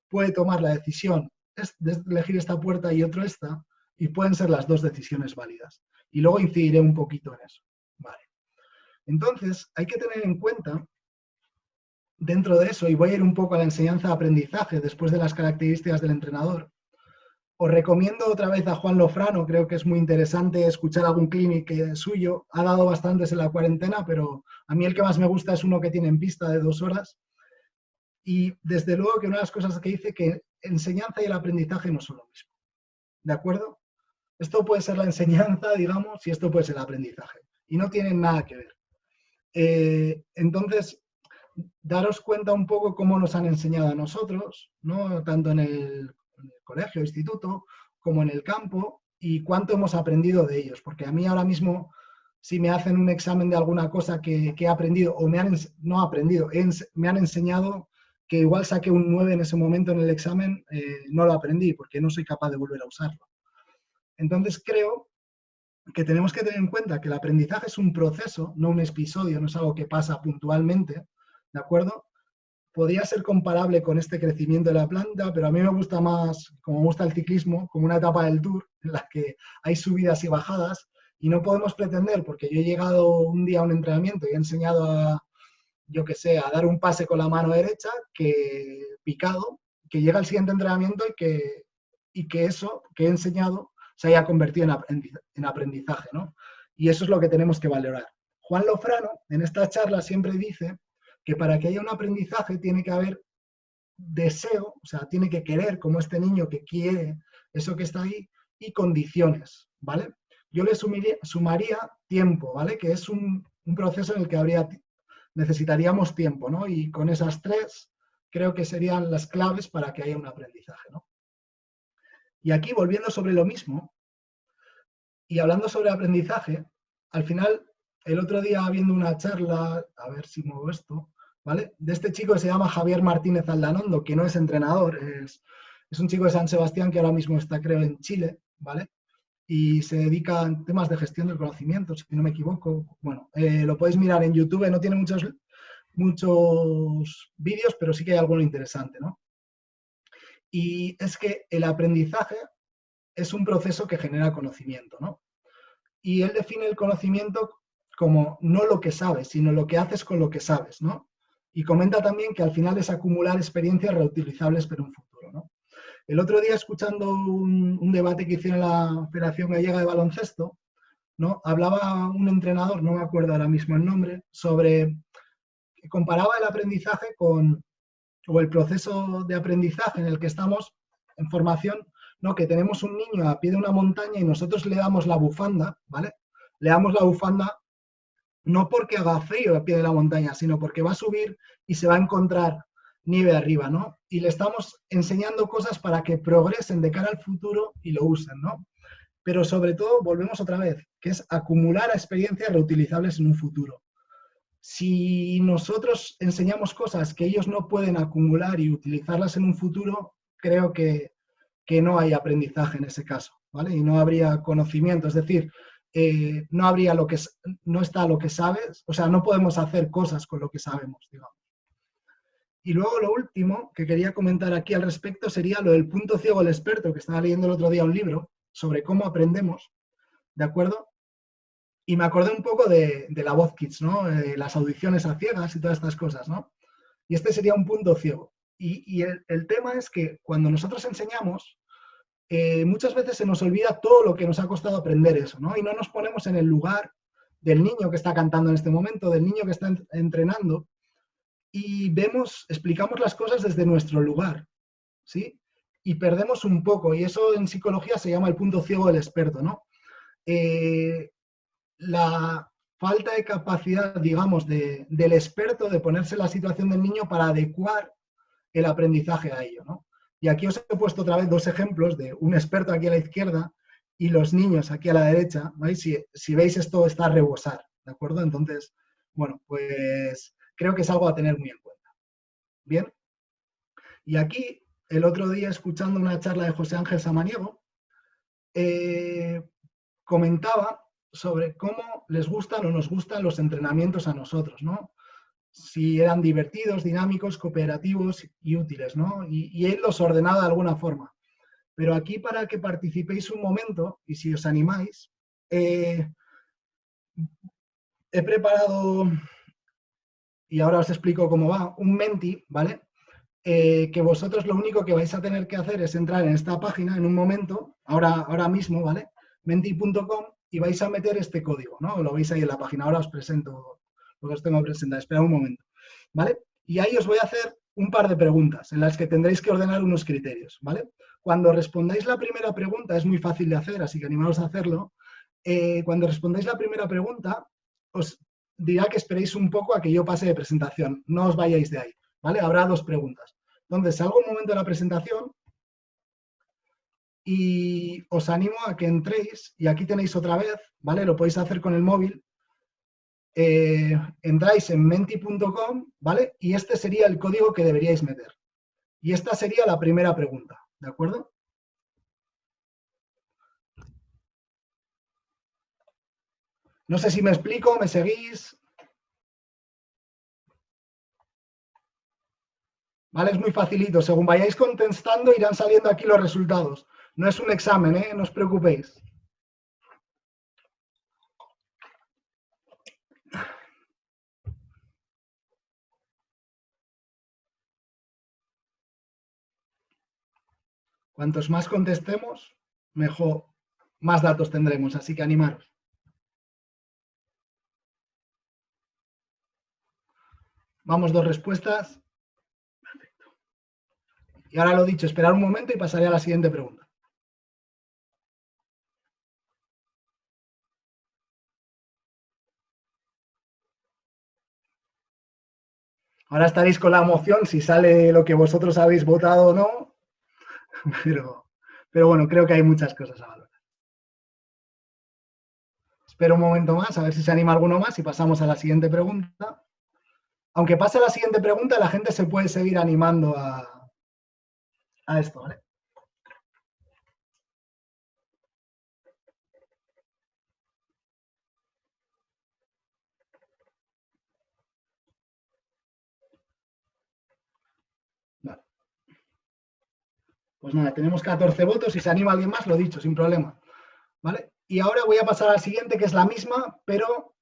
puede tomar la decisión de elegir esta puerta y otro esta, y pueden ser las dos decisiones válidas. Y luego incidiré un poquito en eso. Vale. Entonces, hay que tener en cuenta, dentro de eso, y voy a ir un poco a la enseñanza-aprendizaje después de las características del entrenador. Os recomiendo otra vez a Juan Lofrano, creo que es muy interesante escuchar algún clinic suyo. Ha dado bastantes en la cuarentena, pero a mí el que más me gusta es uno que tiene en pista de 2 horas. Y desde luego que una de las cosas que dice que enseñanza y el aprendizaje no son lo mismo. ¿De acuerdo? Esto puede ser la enseñanza, digamos, y esto puede ser el aprendizaje. Y no tienen nada que ver. Entonces, daros cuenta un poco cómo nos han enseñado a nosotros, ¿no? Tanto en el colegio, instituto, como en el campo, y cuánto hemos aprendido de ellos. Porque a mí ahora mismo, si me hacen un examen de alguna cosa que he aprendido, o no aprendido, me han enseñado que igual saqué un 9 en ese momento en el examen, no lo aprendí, porque no soy capaz de volver a usarlo. Entonces creo que tenemos que tener en cuenta que el aprendizaje es un proceso, no un episodio, no es algo que pasa puntualmente, ¿de acuerdo? Podría ser comparable con este crecimiento de la planta, pero a mí me gusta más, como me gusta el ciclismo, como una etapa del Tour en la que hay subidas y bajadas, y no podemos pretender, porque yo he llegado un día a un entrenamiento y he enseñado a, yo que sé, a dar un pase con la mano derecha, que picado, que llega al siguiente entrenamiento y que eso que he enseñado se haya convertido en aprendizaje, ¿no? Y eso es lo que tenemos que valorar. Juan Lofrano, en esta charla, siempre dice que para que haya un aprendizaje tiene que haber deseo, o sea, tiene que querer, como este niño que quiere eso que está ahí, y condiciones, ¿vale? Yo le sumaría tiempo, ¿vale? Que es un proceso en el que necesitaríamos tiempo, ¿no? Y con esas 3 creo que serían las claves para que haya un aprendizaje, ¿no? Y aquí, volviendo sobre lo mismo, y hablando sobre aprendizaje, al final, el otro día viendo una charla, a ver si muevo esto, ¿vale? De este chico que se llama Javier Martínez Aldanondo, que no es entrenador, es un chico de San Sebastián que ahora mismo está, creo, en Chile, ¿vale? Y se dedica a temas de gestión del conocimiento, si no me equivoco. Bueno, lo podéis mirar en YouTube, no tiene muchos vídeos, pero sí que hay alguno interesante, ¿no? Y es que el aprendizaje es un proceso que genera conocimiento, ¿no? Y él define el conocimiento como no lo que sabes, sino lo que haces con lo que sabes, ¿no? Y comenta también que al final es acumular experiencias reutilizables para un futuro, ¿no? El otro día, escuchando un debate que hicieron en la Federación Gallega de Baloncesto, ¿no? Hablaba un entrenador, no me acuerdo ahora mismo el nombre, sobre que comparaba el aprendizaje o el proceso de aprendizaje en el que estamos en formación, ¿no? Que tenemos un niño a pie de una montaña y nosotros le damos la bufanda, ¿vale? Le damos la bufanda no porque haga frío a pie de la montaña, sino porque va a subir y se va a encontrar nieve arriba, ¿no? Y le estamos enseñando cosas para que progresen de cara al futuro y lo usen, ¿no? Pero sobre todo, volvemos otra vez, que es acumular experiencias reutilizables en un futuro. Si nosotros enseñamos cosas que ellos no pueden acumular y utilizarlas en un futuro, creo que no hay aprendizaje en ese caso, ¿vale? Y no habría conocimiento, es decir, no habría no está lo que sabes, o sea, no podemos hacer cosas con lo que sabemos, digamos. Y luego lo último que quería comentar aquí al respecto sería lo del punto ciego del experto, que estaba leyendo el otro día un libro sobre cómo aprendemos, ¿de acuerdo? Y me acordé un poco de la voz Kids, ¿no? Las audiciones a ciegas y todas estas cosas, ¿no? Y este sería un punto ciego. Y el tema es que cuando nosotros enseñamos, muchas veces se nos olvida todo lo que nos ha costado aprender eso, ¿no? Y no nos ponemos en el lugar del niño que está cantando en este momento, del niño que está entrenando, y explicamos las cosas desde nuestro lugar, ¿sí? Y perdemos un poco, y eso en psicología se llama el punto ciego del experto, ¿no? La falta de capacidad, digamos, del experto de ponerse en la situación del niño para adecuar el aprendizaje a ello, ¿no? Y aquí os he puesto otra vez 2 ejemplos de un experto aquí a la izquierda y los niños aquí a la derecha, ¿veis? Si veis, esto está a rebosar, ¿de acuerdo? Entonces, bueno, pues creo que es algo a tener muy en cuenta. Bien. Y aquí, el otro día, escuchando una charla de José Ángel Samaniego, comentaba sobre cómo les gustan o nos gustan los entrenamientos a nosotros, ¿no? Si eran divertidos, dinámicos, cooperativos y útiles, ¿no? Y él los ordenaba de alguna forma. Pero aquí, para que participéis un momento, y si os animáis, he preparado, y ahora os explico cómo va, un Menti, ¿vale? Que vosotros lo único que vais a tener que hacer es entrar en esta página en un momento, ahora mismo, ¿vale? Menti.com, y vais a meter este código, ¿no? Lo veis ahí en la página. Ahora os presento lo que os tengo presentado. Esperad un momento, ¿vale? Y ahí os voy a hacer un par de preguntas en las que tendréis que ordenar unos criterios, ¿vale? Cuando respondáis la primera pregunta, es muy fácil de hacer, así que animaos a hacerlo. Cuando respondáis la primera pregunta, os dirá que esperéis un poco a que yo pase de presentación. No os vayáis de ahí, ¿vale? Habrá dos preguntas. Entonces, salgo un momento de la presentación y os animo a que entréis, y aquí tenéis otra vez, ¿vale? Lo podéis hacer con el móvil. Entráis en menti.com, ¿vale? Y este sería el código que deberíais meter. Y esta sería la primera pregunta, ¿de acuerdo? No sé si me explico, ¿me seguís? ¿Vale? Es muy facilito. Según vayáis contestando, irán saliendo aquí los resultados. No es un examen, ¿eh? No os preocupéis. Cuantos más contestemos, mejor, más datos tendremos, así que animaros. Vamos, dos respuestas. Perfecto. Y ahora lo dicho, esperar un momento y pasaré a la siguiente pregunta. Ahora estaréis con la emoción si sale lo que vosotros habéis votado o no, pero bueno, creo que hay muchas cosas a valorar. Espero un momento más, a ver si se anima alguno más y pasamos a la siguiente pregunta. Aunque pase a la siguiente pregunta, la gente se puede seguir animando a esto, ¿vale? Vale. Pues nada, tenemos 14 votos. Si se anima alguien más, lo dicho, sin problema. ¿Vale? Y ahora voy a pasar a la siguiente, que es la misma, pero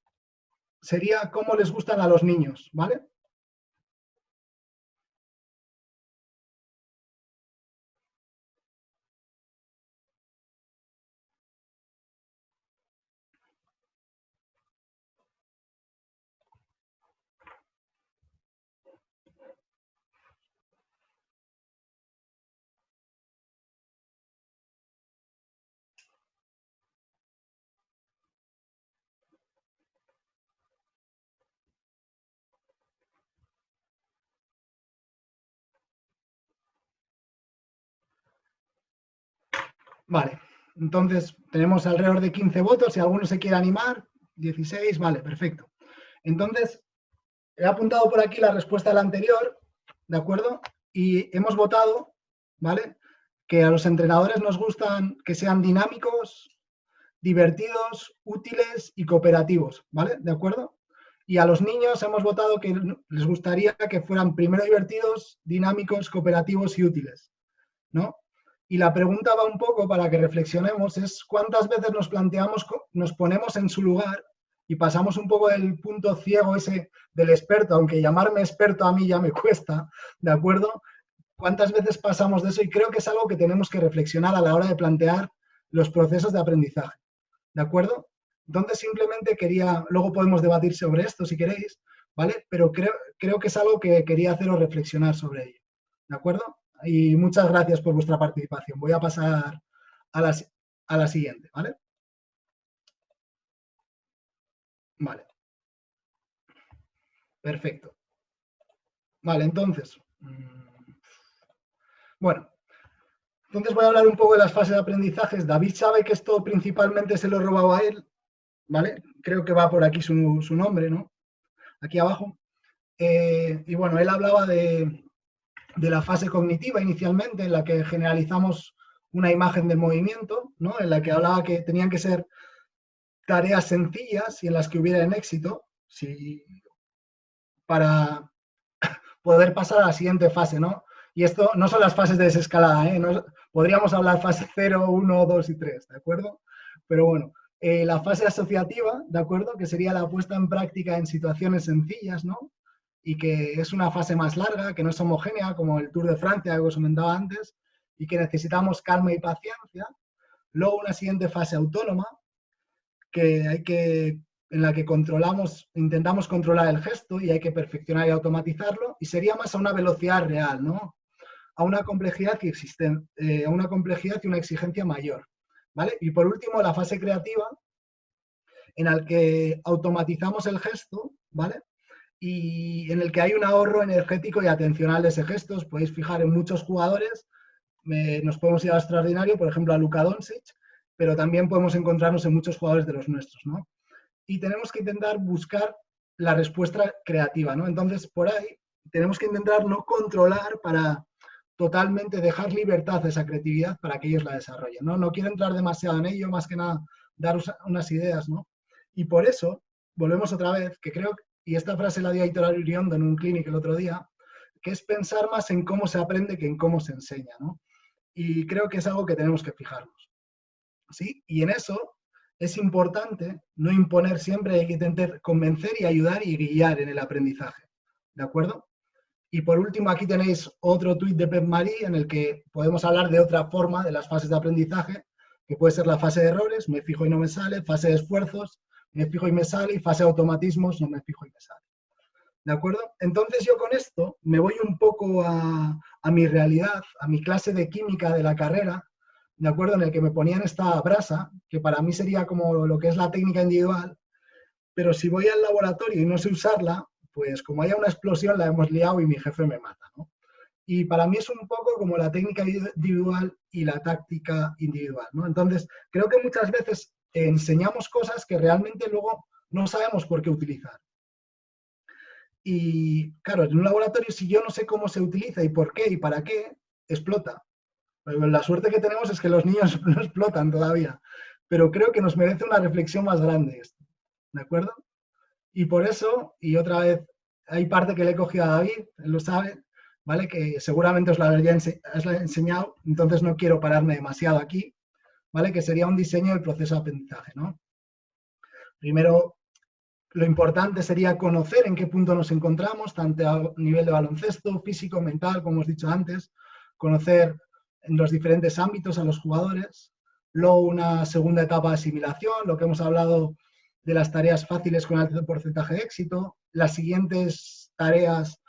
sería cómo les gustan a los niños, ¿vale? Vale, entonces tenemos alrededor de 15 votos. Si alguno se quiere animar, 16, vale, perfecto. Entonces, he apuntado por aquí la respuesta de la anterior, ¿de acuerdo? Y hemos votado, ¿vale? Que a los entrenadores nos gustan que sean dinámicos, divertidos, útiles y cooperativos, ¿vale? ¿De acuerdo? Y a los niños hemos votado que les gustaría que fueran primero divertidos, dinámicos, cooperativos y útiles, ¿no? Y la pregunta va un poco para que reflexionemos, es cuántas veces nos planteamos, nos ponemos en su lugar y pasamos un poco del punto ciego ese del experto, aunque llamarme experto a mí ya me cuesta, ¿de acuerdo? ¿Cuántas veces pasamos de eso? Y creo que es algo que tenemos que reflexionar a la hora de plantear los procesos de aprendizaje, ¿de acuerdo? Entonces simplemente quería, luego podemos debatir sobre esto si queréis, ¿vale? Pero creo que es algo que quería haceros reflexionar sobre ello, ¿de acuerdo? Y muchas gracias por vuestra participación. Voy a pasar a la siguiente, ¿vale? Vale. Perfecto. Vale, entonces. Bueno, entonces voy a hablar un poco de las fases de aprendizajes. David sabe que esto principalmente se lo he robado a él, ¿vale? Creo que va por aquí su nombre, ¿no? Aquí abajo. Y bueno, él hablaba de la fase cognitiva inicialmente, en la que generalizamos una imagen del movimiento, ¿no? En la que hablaba que tenían que ser tareas sencillas y en las que hubiera éxito, para poder pasar a la siguiente fase, ¿no? Y esto no son las fases de desescalada, ¿eh? No, podríamos hablar fase 0, 1, 2 y 3, ¿de acuerdo? Pero bueno, la fase asociativa, ¿de acuerdo? Que sería la puesta en práctica en situaciones sencillas, ¿no? Y que es una fase más larga, que no es homogénea, como el Tour de Francia, que os comentaba antes, y que necesitamos calma y paciencia. Luego una siguiente fase autónoma, en la que intentamos controlar el gesto y hay que perfeccionar y automatizarlo, y sería más a una velocidad real, ¿no? A una complejidad a una complejidad y una exigencia mayor, ¿vale? Y por último, la fase creativa, en la que automatizamos el gesto, ¿vale? Y en el que hay un ahorro energético y atencional de ese gesto. Os podéis fijar en muchos jugadores, nos podemos ir a extraordinario, por ejemplo a Luka Doncic, pero también podemos encontrarnos en muchos jugadores de los nuestros, ¿no? Y tenemos que intentar buscar la respuesta creativa, ¿no? Entonces, por ahí tenemos que intentar no controlar para totalmente dejar libertad a esa creatividad para que ellos la desarrollen, ¿no? No quiero entrar demasiado en ello, más que nada dar unas ideas, ¿no? Y por eso, volvemos otra vez, que creo, y esta frase la dio Aitor Iriondo en un clinic el otro día, que es pensar más en cómo se aprende que en cómo se enseña, ¿no? Y creo que es algo que tenemos que fijarnos, ¿sí? Y en eso es importante no imponer siempre, hay que intentar convencer y ayudar y guiar en el aprendizaje, ¿de acuerdo? Y por último, aquí tenéis otro tuit de Pep Marí en el que podemos hablar de otra forma de las fases de aprendizaje, que puede ser la fase de errores, me fijo y no me sale, fase de esfuerzos, me fijo y me sale, y fase de automatismos, no me fijo y me sale. ¿De acuerdo? Entonces yo con esto me voy un poco a mi realidad, a mi clase de química de la carrera, ¿de acuerdo? En el que me ponían esta brasa, que para mí sería como lo que es la técnica individual, pero si voy al laboratorio y no sé usarla, pues como haya una explosión la hemos liado y mi jefe me mata, ¿no? Y para mí es un poco como la técnica individual y la táctica individual, ¿no? Entonces, creo que muchas veces enseñamos cosas que realmente luego no sabemos por qué utilizar. Y claro, en un laboratorio, si yo no sé cómo se utiliza y por qué y para qué, explota. Pero la suerte que tenemos es que los niños no explotan todavía. Pero creo que nos merece una reflexión más grande esto, ¿de acuerdo? Y por eso, y otra vez, hay parte que le he cogido a David, él lo sabe, ¿vale? Que seguramente os la habría enseñado, entonces no quiero pararme demasiado aquí, ¿vale? Que sería un diseño del proceso de aprendizaje, ¿no? Primero, lo importante sería conocer en qué punto nos encontramos, tanto a nivel de baloncesto, físico, mental, como os he dicho antes, conocer en los diferentes ámbitos a los jugadores. Luego una segunda etapa de asimilación, lo que hemos hablado de las tareas fáciles con alto porcentaje de éxito, las siguientes tareas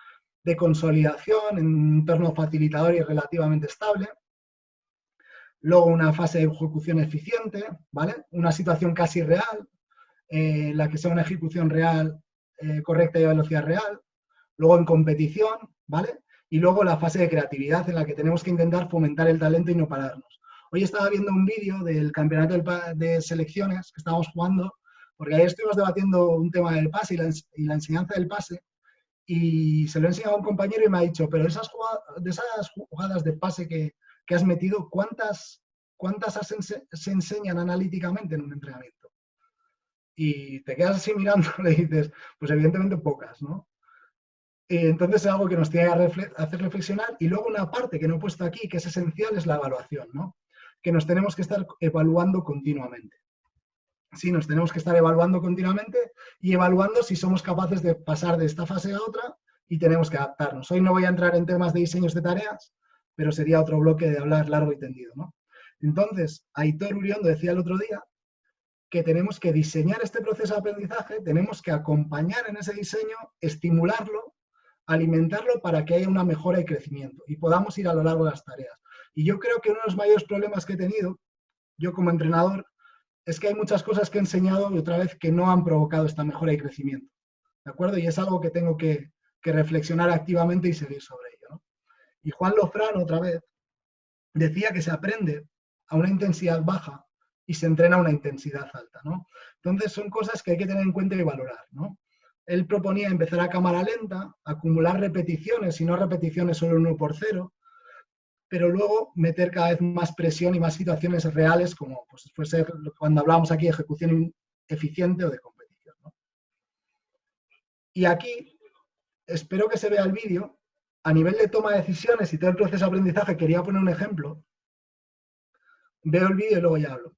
de consolidación en un entorno facilitador y relativamente estable. Luego una fase de ejecución eficiente, ¿vale? Una situación casi real, la que sea una ejecución real, correcta y a velocidad real. Luego en competición, ¿vale? Y luego la fase de creatividad en la que tenemos que intentar fomentar el talento y no pararnos. Hoy estaba viendo un vídeo del campeonato de selecciones que estábamos jugando, porque ayer estuvimos debatiendo un tema del pase y la enseñanza del pase, y se lo he enseñado a un compañero y me ha dicho, pero de esas jugadas de pase que has metido, ¿cuántas se enseñan analíticamente en un entrenamiento? Y te quedas así mirándole y dices, pues evidentemente pocas, ¿no? Entonces es algo que nos tiene que hacer reflexionar. Y luego una parte que no he puesto aquí, que es esencial, es la evaluación, ¿no? Que nos tenemos que estar evaluando continuamente. Sí, nos tenemos que estar evaluando continuamente y evaluando si somos capaces de pasar de esta fase a otra y tenemos que adaptarnos. Hoy no voy a entrar en temas de diseños de tareas, pero sería otro bloque de hablar largo y tendido, ¿no? Entonces, Aitor Uriondo decía el otro día que tenemos que diseñar este proceso de aprendizaje, tenemos que acompañar en ese diseño, estimularlo, alimentarlo para que haya una mejora y crecimiento y podamos ir a lo largo de las tareas. Y yo creo que uno de los mayores problemas que he tenido, yo como entrenador, es que hay muchas cosas que he enseñado y otra vez que no han provocado esta mejora y crecimiento, ¿de acuerdo? Y es algo que tengo que reflexionar activamente y seguir sobre ello, ¿no? Y Juan Lofrán, otra vez, decía que se aprende a una intensidad baja y se entrena a una intensidad alta, ¿no? Entonces son cosas que hay que tener en cuenta y valorar, ¿no? Él proponía empezar a cámara lenta, acumular repeticiones, y no repeticiones solo 1 por 0, pero luego meter cada vez más presión y más situaciones reales, como pues, puede ser cuando hablábamos aquí de ejecución eficiente o de competición, ¿no? Y aquí, espero que se vea el vídeo. A nivel de toma de decisiones y todo el proceso de aprendizaje, quería poner un ejemplo. Veo el vídeo y luego ya hablo.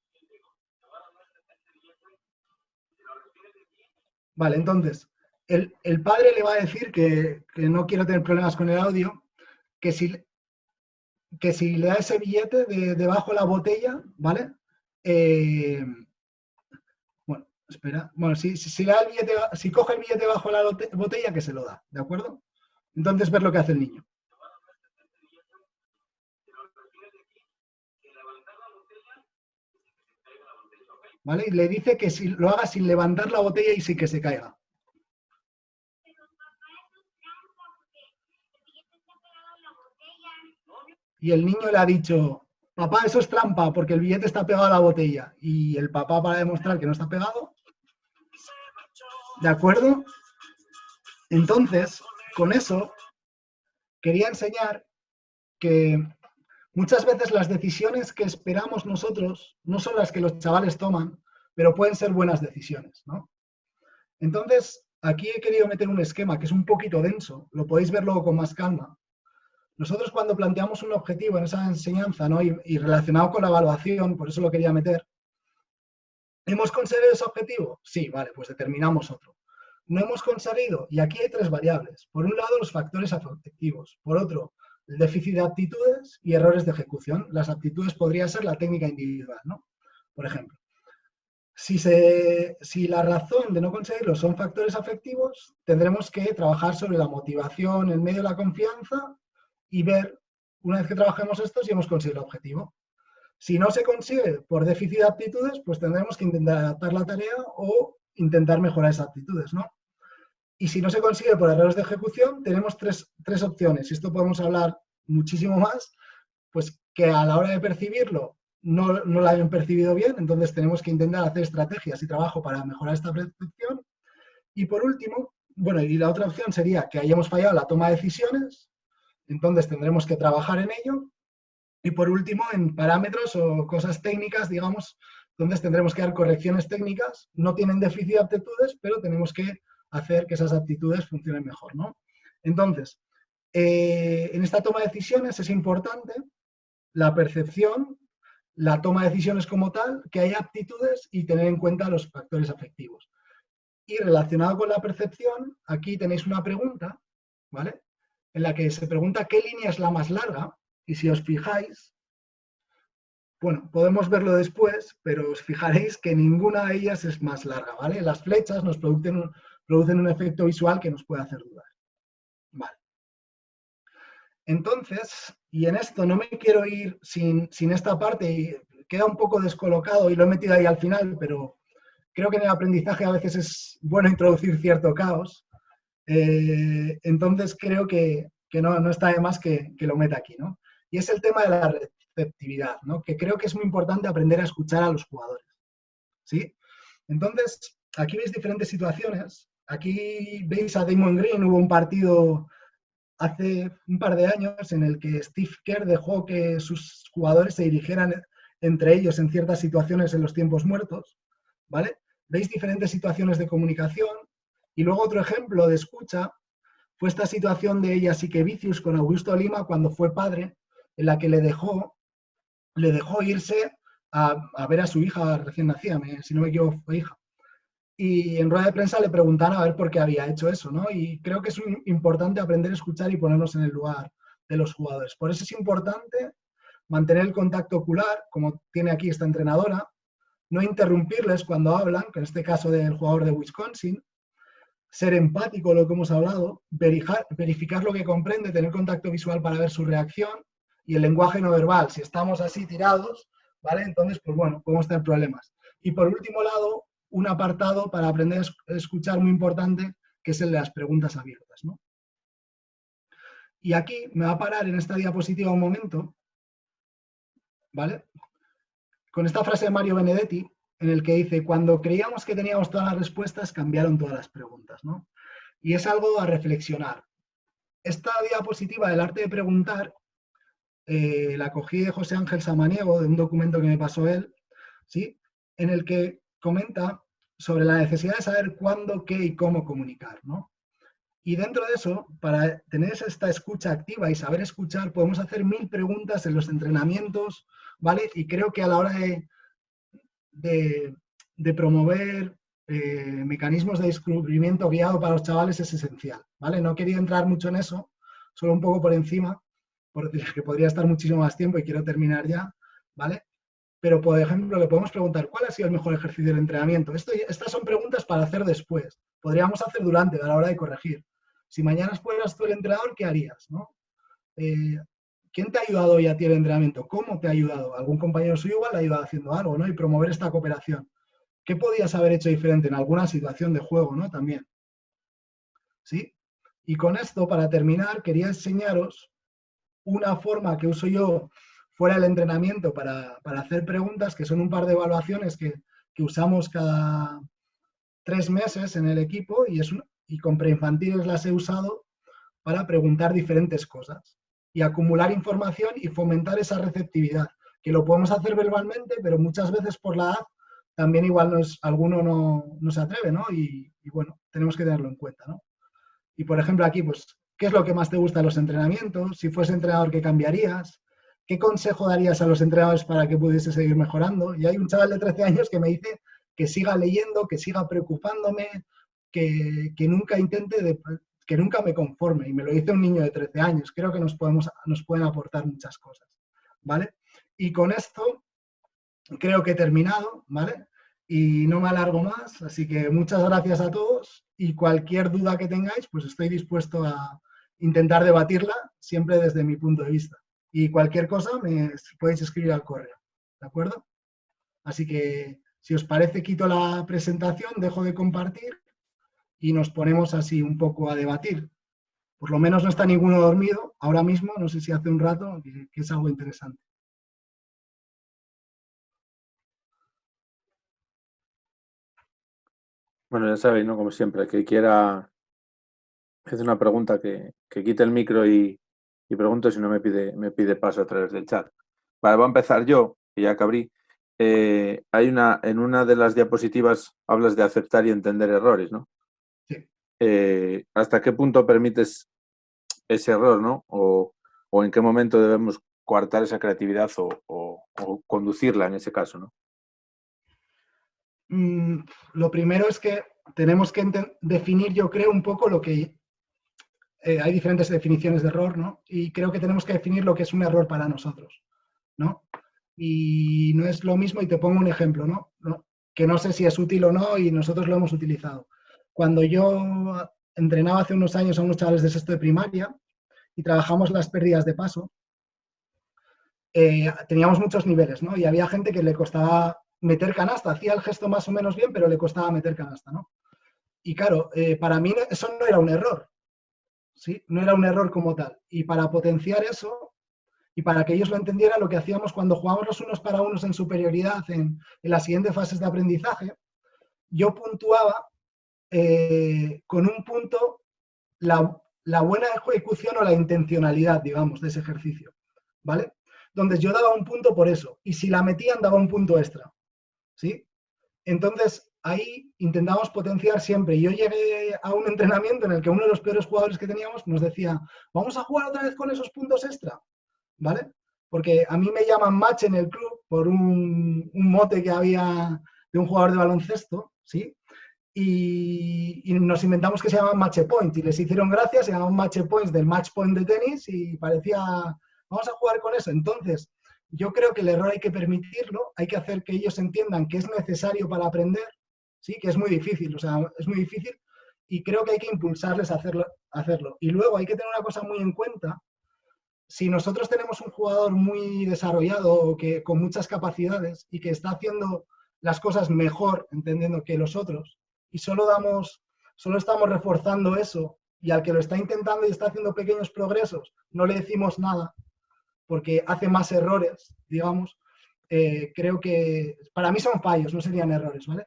Vale, entonces, el padre le va a decir que no quiero tener problemas con el audio, que si le da ese billete debajo de la botella, ¿vale? Bueno, espera. Bueno, si le da el billete, si coge el billete bajo la botella, que se lo da, ¿de acuerdo? Entonces, ver lo que hace el niño. ¿Vale? Y le dice que si lo haga sin levantar la botella y sin que se caiga. Y el niño le ha dicho, papá, eso es trampa porque el billete está pegado a la botella. Y el papá, para demostrar que no está pegado, ¿de acuerdo? Entonces, con eso, quería enseñar que muchas veces las decisiones que esperamos nosotros no son las que los chavales toman, pero pueden ser buenas decisiones, ¿no? Entonces, aquí he querido meter un esquema que es un poquito denso, lo podéis ver luego con más calma. Nosotros cuando planteamos un objetivo en esa enseñanza, ¿no? y relacionado con la evaluación, por eso lo quería meter, ¿hemos conseguido ese objetivo? Sí, vale, pues determinamos otro. No hemos conseguido, y aquí hay tres variables. Por un lado, los factores afectivos. Por otro, el déficit de aptitudes y errores de ejecución. Las aptitudes podría ser la técnica individual, ¿no? Por ejemplo. Si la razón de no conseguirlo son factores afectivos, tendremos que trabajar sobre la motivación, el medio de la confianza y ver, una vez que trabajemos esto, si hemos conseguido el objetivo. Si no se consigue por déficit de aptitudes, pues tendremos que intentar adaptar la tarea o intentar mejorar esas aptitudes, ¿no? Y si no se consigue por errores de ejecución, tenemos tres opciones. Y esto podemos hablar muchísimo más, pues que a la hora de percibirlo no lo hayan percibido bien, entonces tenemos que intentar hacer estrategias y trabajo para mejorar esta percepción. Y por último, bueno, y la otra opción sería que hayamos fallado en la toma de decisiones, entonces tendremos que trabajar en ello. Y por último, en parámetros o cosas técnicas, digamos, entonces tendremos que dar correcciones técnicas, no tienen déficit de aptitudes, pero tenemos que hacer que esas aptitudes funcionen mejor, ¿no? Entonces, en esta toma de decisiones es importante la percepción, la toma de decisiones como tal, que haya aptitudes y tener en cuenta los factores afectivos. Y relacionado con la percepción, aquí tenéis una pregunta, ¿vale? En la que se pregunta qué línea es la más larga, y si os fijáis, bueno, podemos verlo después, pero os fijaréis que ninguna de ellas es más larga, ¿vale? Las flechas nos producen un efecto visual que nos puede hacer dudar. Vale. Entonces, y en esto no me quiero ir sin esta parte, y queda un poco descolocado y lo he metido ahí al final, pero creo que en el aprendizaje a veces es bueno introducir cierto caos. Entonces creo que no está de más que lo meta aquí, ¿no? Y es el tema de la receptividad, ¿no? Que creo que es muy importante aprender a escuchar a los jugadores, ¿sí? Entonces, aquí veis diferentes situaciones. Aquí veis a Damon Green, hubo un partido hace un par de años en el que Steve Kerr dejó que sus jugadores se dirigieran entre ellos en ciertas situaciones en los tiempos muertos, ¿vale? Veis diferentes situaciones de comunicación. Y luego otro ejemplo de escucha fue esta situación de Jasikevicius con Augusto Lima cuando fue padre, en la que le dejó irse a ver a su hija recién nacida, si no me equivoco, fue hija. Y en rueda de prensa le preguntaban a ver por qué había hecho eso, ¿no? Y creo que es importante aprender a escuchar y ponernos en el lugar de los jugadores. Por eso es importante mantener el contacto ocular, como tiene aquí esta entrenadora, no interrumpirles cuando hablan, que en este caso del jugador de Wisconsin, ser empático, lo que hemos hablado, verificar lo que comprende, tener contacto visual para ver su reacción y el lenguaje no verbal. Si estamos así tirados, ¿vale? Entonces, pues bueno, podemos tener problemas. Y por último lado, un apartado para aprender a escuchar muy importante, que es el de las preguntas abiertas, ¿no? Y aquí me va a parar en esta diapositiva un momento, ¿vale? Con esta frase de Mario Benedetti, en el que dice, cuando creíamos que teníamos todas las respuestas, cambiaron todas las preguntas, ¿no? Y es algo a reflexionar. Esta diapositiva del arte de preguntar la cogí de José Ángel Samaniego, de un documento que me pasó él, ¿sí? En el que comenta sobre la necesidad de saber cuándo, qué y cómo comunicar, ¿no? Y dentro de eso, para tener esta escucha activa y saber escuchar, podemos hacer 1000 preguntas en los entrenamientos, ¿vale? Y creo que a la hora de promover mecanismos de descubrimiento guiado para los chavales es esencial, ¿vale? No quería entrar mucho en eso, solo un poco por encima, porque podría estar muchísimo más tiempo y quiero terminar ya, ¿vale? Pero, por ejemplo, le podemos preguntar, ¿cuál ha sido el mejor ejercicio del entrenamiento? Estas son preguntas para hacer después. Podríamos hacer durante, a la hora de corregir. Si mañana fueras tú el entrenador, ¿qué harías? ¿No? ¿Quién te ha ayudado hoy a ti el entrenamiento? ¿Cómo te ha ayudado? ¿Algún compañero suyo igual le ha ayudado haciendo algo, ¿no? Y promover esta cooperación. ¿Qué podías haber hecho diferente en alguna situación de juego, ¿no? También. ¿Sí? Y con esto, para terminar, quería enseñaros una forma que uso yo fuera del entrenamiento para hacer preguntas, que son un par de evaluaciones que usamos cada 3 meses en el equipo y con preinfantiles las he usado para preguntar diferentes cosas y acumular información y fomentar esa receptividad, que lo podemos hacer verbalmente, pero muchas veces por la edad también igual alguno no se atreve, ¿no? Y bueno, tenemos que tenerlo en cuenta, ¿no? Y por ejemplo aquí, pues, ¿qué es lo que más te gusta de los entrenamientos? Si fuese entrenador, ¿qué cambiarías? ¿Qué consejo darías a los entrenadores para que pudiese seguir mejorando? Y hay un chaval de 13 años que me dice que siga leyendo, que siga preocupándome, que nunca intente, que nunca me conforme. Y me lo dice un niño de 13 años. Creo que nos pueden aportar muchas cosas, ¿vale? Y con esto creo que he terminado, ¿vale? Y no me alargo más, así que muchas gracias a todos y cualquier duda que tengáis, pues estoy dispuesto a intentar debatirla, siempre desde mi punto de vista. Y cualquier cosa me podéis escribir al correo, ¿de acuerdo? Así que, si os parece, quito la presentación, dejo de compartir y nos ponemos así un poco a debatir. Por lo menos no está ninguno dormido ahora mismo, no sé si hace un rato, que es algo interesante. Bueno, ya sabéis, ¿no? Como siempre, que quiera hacer una pregunta que quite el micro y pregunto, si no me pide paso a través del chat. Vale, voy a empezar yo, que ya que abrí. En una de las diapositivas hablas de aceptar y entender errores, ¿no? Sí. ¿Hasta qué punto permites ese error, ¿no? O en qué momento debemos coartar esa creatividad o conducirla en ese caso, ¿no? Lo primero es que tenemos que definir, yo creo, un poco lo que... hay diferentes definiciones de error, ¿no? Y creo que tenemos que definir lo que es un error para nosotros, ¿no? Y no es lo mismo, y te pongo un ejemplo, ¿no? Que no sé si es útil o no y nosotros lo hemos utilizado. Cuando yo entrenaba hace unos años a unos chavales de sexto de primaria y trabajamos las pérdidas de paso, teníamos muchos niveles, ¿no? Y había gente que le costaba meter canasta, hacía el gesto más o menos bien, pero le costaba meter canasta, ¿no? Y claro, para mí eso no era un error, ¿sí? No era un error como tal. Y para potenciar eso, y para que ellos lo entendieran, lo que hacíamos cuando jugábamos los unos para unos en superioridad en las siguientes fases de aprendizaje, yo puntuaba con un punto la buena ejecución o la intencionalidad, digamos, de ese ejercicio, ¿vale? Donde yo daba un punto por eso, y si la metían daba un punto extra, ¿sí? Entonces, ahí intentamos potenciar siempre. Yo llegué a un entrenamiento en el que uno de los peores jugadores que teníamos nos decía, vamos a jugar otra vez con esos puntos extra, ¿vale? Porque a mí me llaman match en el club por un mote que había de un jugador de baloncesto, ¿sí? Y nos inventamos que se llamaban match point y les hicieron gracia, se llamaban match points del match point de tenis y parecía, vamos a jugar con eso. Entonces, yo creo que el error hay que permitirlo, hay que hacer que ellos entiendan que es necesario para aprender, ¿sí? Que es muy difícil, o sea, es muy difícil y creo que hay que impulsarles a hacerlo. Y luego hay que tener una cosa muy en cuenta. Si nosotros tenemos un jugador muy desarrollado, con muchas capacidades y que está haciendo las cosas mejor, entendiendo que los otros, y solo estamos reforzando eso, y al que lo está intentando y está haciendo pequeños progresos, no le decimos nada, porque hace más errores, digamos, creo que, para mí son fallos, no serían errores, ¿vale?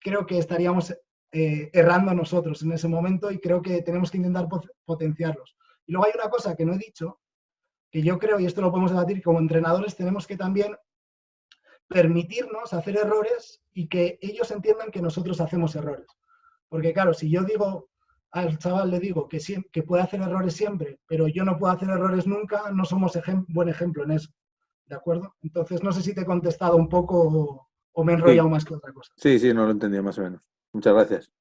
Creo que estaríamos errando nosotros en ese momento y creo que tenemos que intentar potenciarlos. Y luego hay una cosa que no he dicho, que yo creo, y esto lo podemos debatir, como entrenadores tenemos que también permitirnos hacer errores y que ellos entiendan que nosotros hacemos errores. Porque claro, si yo digo al chaval, le digo que puede hacer errores siempre, pero yo no puedo hacer errores nunca, no somos buen ejemplo en eso. ¿De acuerdo? Entonces, no sé si te he contestado un poco o me he enrollado más que otra cosa. Sí, no lo entendía más o menos. Muchas gracias.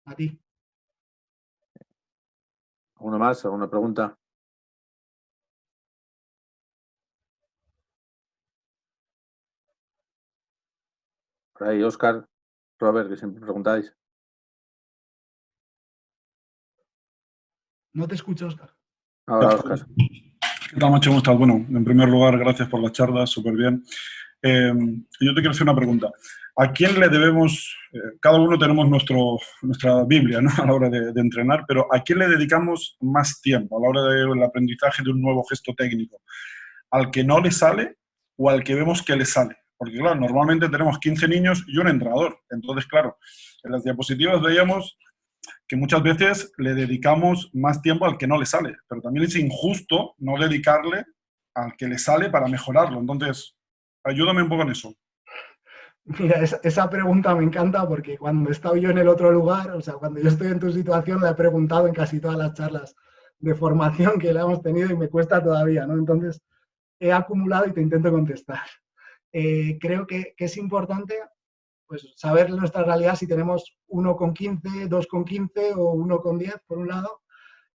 A ti. ¿Alguna más? ¿Alguna pregunta? Por ahí, Óscar, Robert, que siempre preguntáis. No te escucho, Óscar. Ahora, Óscar. ¿Qué tal, macho? ¿Cómo estás? Bueno, en primer lugar, gracias por la charla, súper bien. Yo te quiero hacer una pregunta. ¿A quién le debemos, cada uno tenemos nuestra Biblia, ¿no? A la hora de entrenar, pero ¿a quién le dedicamos más tiempo a la hora del aprendizaje de un nuevo gesto técnico? ¿Al que no le sale o al que vemos que le sale? Porque, claro, normalmente tenemos 15 niños y un entrenador. Entonces, claro, en las diapositivas veíamos que muchas veces le dedicamos más tiempo al que no le sale, pero también es injusto no dedicarle al que le sale para mejorarlo. Entonces, ayúdame un poco en eso. Mira, esa pregunta me encanta porque cuando he estado yo en el otro lugar, o sea, cuando yo estoy en tu situación, la he preguntado en casi todas las charlas de formación que le hemos tenido y me cuesta todavía, ¿no? Entonces, he acumulado y te intento contestar. Creo que es importante pues, saber nuestra realidad si tenemos 1,15, 2,15 o 1,10 por un lado,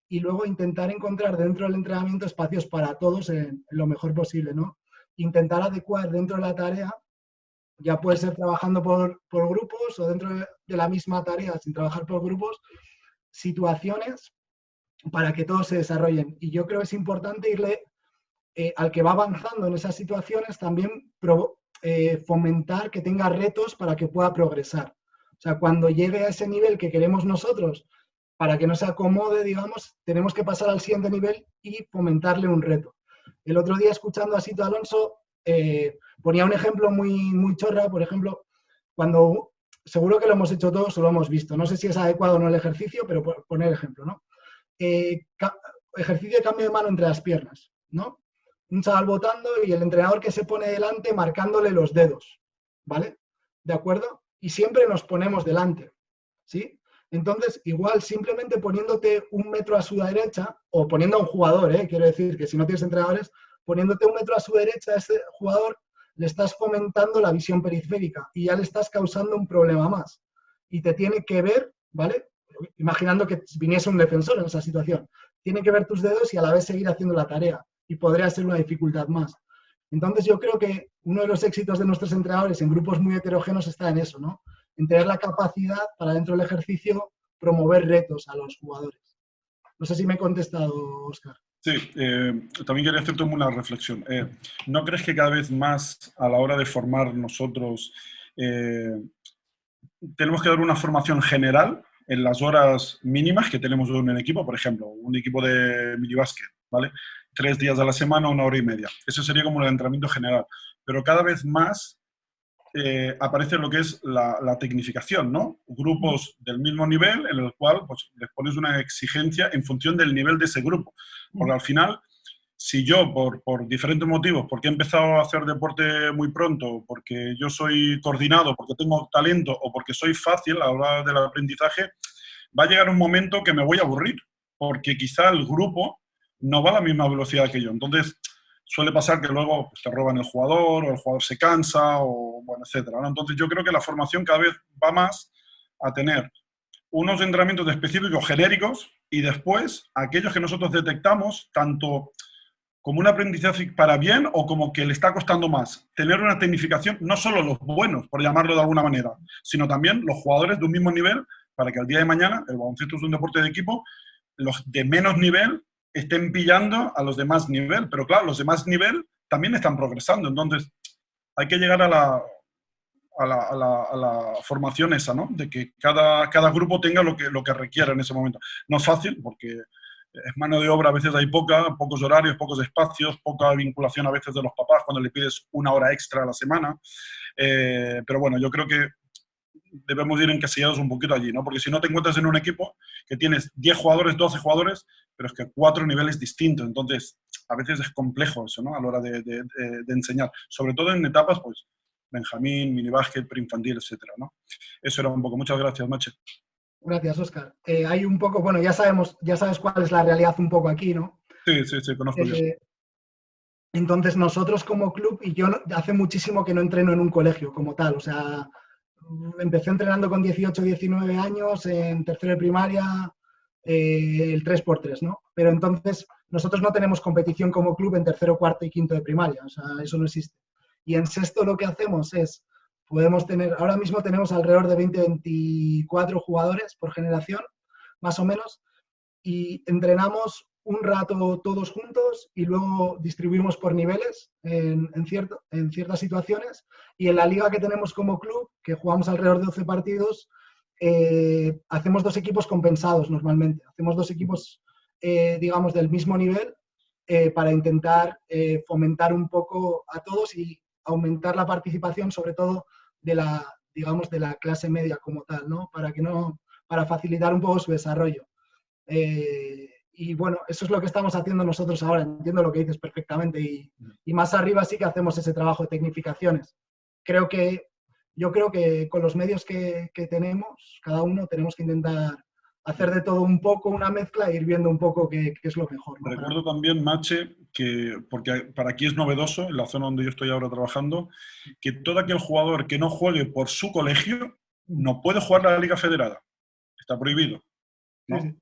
y luego intentar encontrar dentro del entrenamiento espacios para todos en lo mejor posible, ¿no? Intentar adecuar dentro de la tarea, ya puede ser trabajando por grupos o dentro de la misma tarea, sin trabajar por grupos, situaciones para que todos se desarrollen. Y yo creo que es importante irle al que va avanzando en esas situaciones también fomentar que tenga retos para que pueda progresar. O sea, cuando llegue a ese nivel que queremos nosotros, para que no se acomode, digamos, tenemos que pasar al siguiente nivel y fomentarle un reto. El otro día, escuchando a Sito Alonso, ponía un ejemplo muy chorra, por ejemplo, cuando, seguro que lo hemos hecho todos o lo hemos visto, no sé si es adecuado o no el ejercicio, pero por poner ejemplo, ¿no? Ejercicio de cambio de mano entre las piernas, ¿no? Un chaval botando y el entrenador que se pone delante marcándole los dedos, ¿vale? ¿De acuerdo? Y siempre nos ponemos delante, ¿sí? Entonces, igual simplemente poniéndote 1 metro a su derecha, o poniendo a un jugador, quiero decir que si no tienes entrenadores, poniéndote 1 metro a su derecha a ese jugador, le estás fomentando la visión periférica y ya le estás causando un problema más. Y te tiene que ver, ¿vale? Imaginando que viniese un defensor en esa situación. Tiene que ver tus dedos y a la vez seguir haciendo la tarea. Y podría ser una dificultad más. Entonces yo creo que uno de los éxitos de nuestros entrenadores en grupos muy heterogéneos está en eso, ¿no? En tener la capacidad para dentro del ejercicio promover retos a los jugadores. No sé si me he contestado, Óscar. Sí, también quería hacerte una reflexión. ¿No crees que cada vez más a la hora de formar nosotros tenemos que dar una formación general en las horas mínimas que tenemos en el equipo? Por ejemplo, un equipo de minibásquet, ¿vale? 3 días a la semana, 1 hora y media. Eso sería como el entrenamiento general. Pero cada vez más aparece lo que es la tecnificación, ¿no? Grupos del mismo nivel en el cual pues, les pones una exigencia en función del nivel de ese grupo. Porque al final, si yo, por diferentes motivos, porque he empezado a hacer deporte muy pronto, porque yo soy coordinado, porque tengo talento o porque soy fácil a la hora del aprendizaje, va a llegar un momento que me voy a aburrir, porque quizá el grupo no va a la misma velocidad que yo. Entonces, suele pasar que luego pues, te roban el jugador o el jugador se cansa, o bueno, etcétera, ¿no? Entonces, yo creo que la formación cada vez va más a tener unos entrenamientos específicos genéricos y después aquellos que nosotros detectamos, tanto como un aprendizaje para bien o como que le está costando más. Tener una tecnificación, no solo los buenos, por llamarlo de alguna manera, sino también los jugadores de un mismo nivel, para que al día de mañana, el baloncesto es un deporte de equipo, los de menos nivel estén pillando a los de más nivel. Pero claro, los de más nivel también están progresando. Entonces, hay que llegar a la formación esa, ¿no? De que cada grupo tenga lo que requiera en ese momento. No es fácil, porque es mano de obra, a veces hay pocos horarios, pocos espacios, poca vinculación a veces de los papás cuando le pides 1 hora extra a la semana. Pero bueno, yo creo que debemos ir encasillados un poquito allí, ¿no? Porque si no te encuentras en un equipo que tienes 10 jugadores, 12 jugadores, pero es que 4 niveles distintos. Entonces, a veces es complejo eso, ¿no? A la hora de enseñar. Sobre todo en etapas, pues, Benjamín, minibásquet, preinfantil, etcétera, ¿no? Eso era un poco. Muchas gracias, Mache. Gracias, Óscar. Hay un poco, bueno, ya sabes cuál es la realidad un poco aquí, ¿no? Sí, conozco bien. Entonces, nosotros como club, y yo hace muchísimo que no entreno en un colegio como tal, o sea, empecé entrenando con 18, 19 años, en tercero de primaria, el 3x3, ¿no? Pero entonces, nosotros no tenemos competición como club en tercero, cuarto y quinto de primaria, o sea, eso no existe. Y en sexto lo que hacemos es, ahora mismo tenemos alrededor de 20, 24 jugadores por generación, más o menos, y entrenamos un rato todos juntos y luego distribuimos por niveles en ciertas situaciones. Y en la liga que tenemos como club, que jugamos alrededor de 12 partidos, hacemos 2 equipos compensados normalmente. Hacemos 2 equipos, digamos, del mismo nivel para intentar fomentar un poco a todos y aumentar la participación, sobre todo de la clase media como tal, ¿no? Para facilitar un poco su desarrollo. Y bueno, eso es lo que estamos haciendo nosotros ahora. Entiendo lo que dices perfectamente. Y más arriba sí que hacemos ese trabajo de tecnificaciones. Yo creo que con los medios que tenemos, cada uno tenemos que intentar hacer de todo un poco, una mezcla, e ir viendo un poco qué es lo mejor, ¿no? Recuerdo también, Mache, que, porque para aquí es novedoso, en la zona donde yo estoy ahora trabajando, que todo aquel jugador que no juegue por su colegio no puede jugar la Liga Federada. Está prohibido, ¿no? Sí.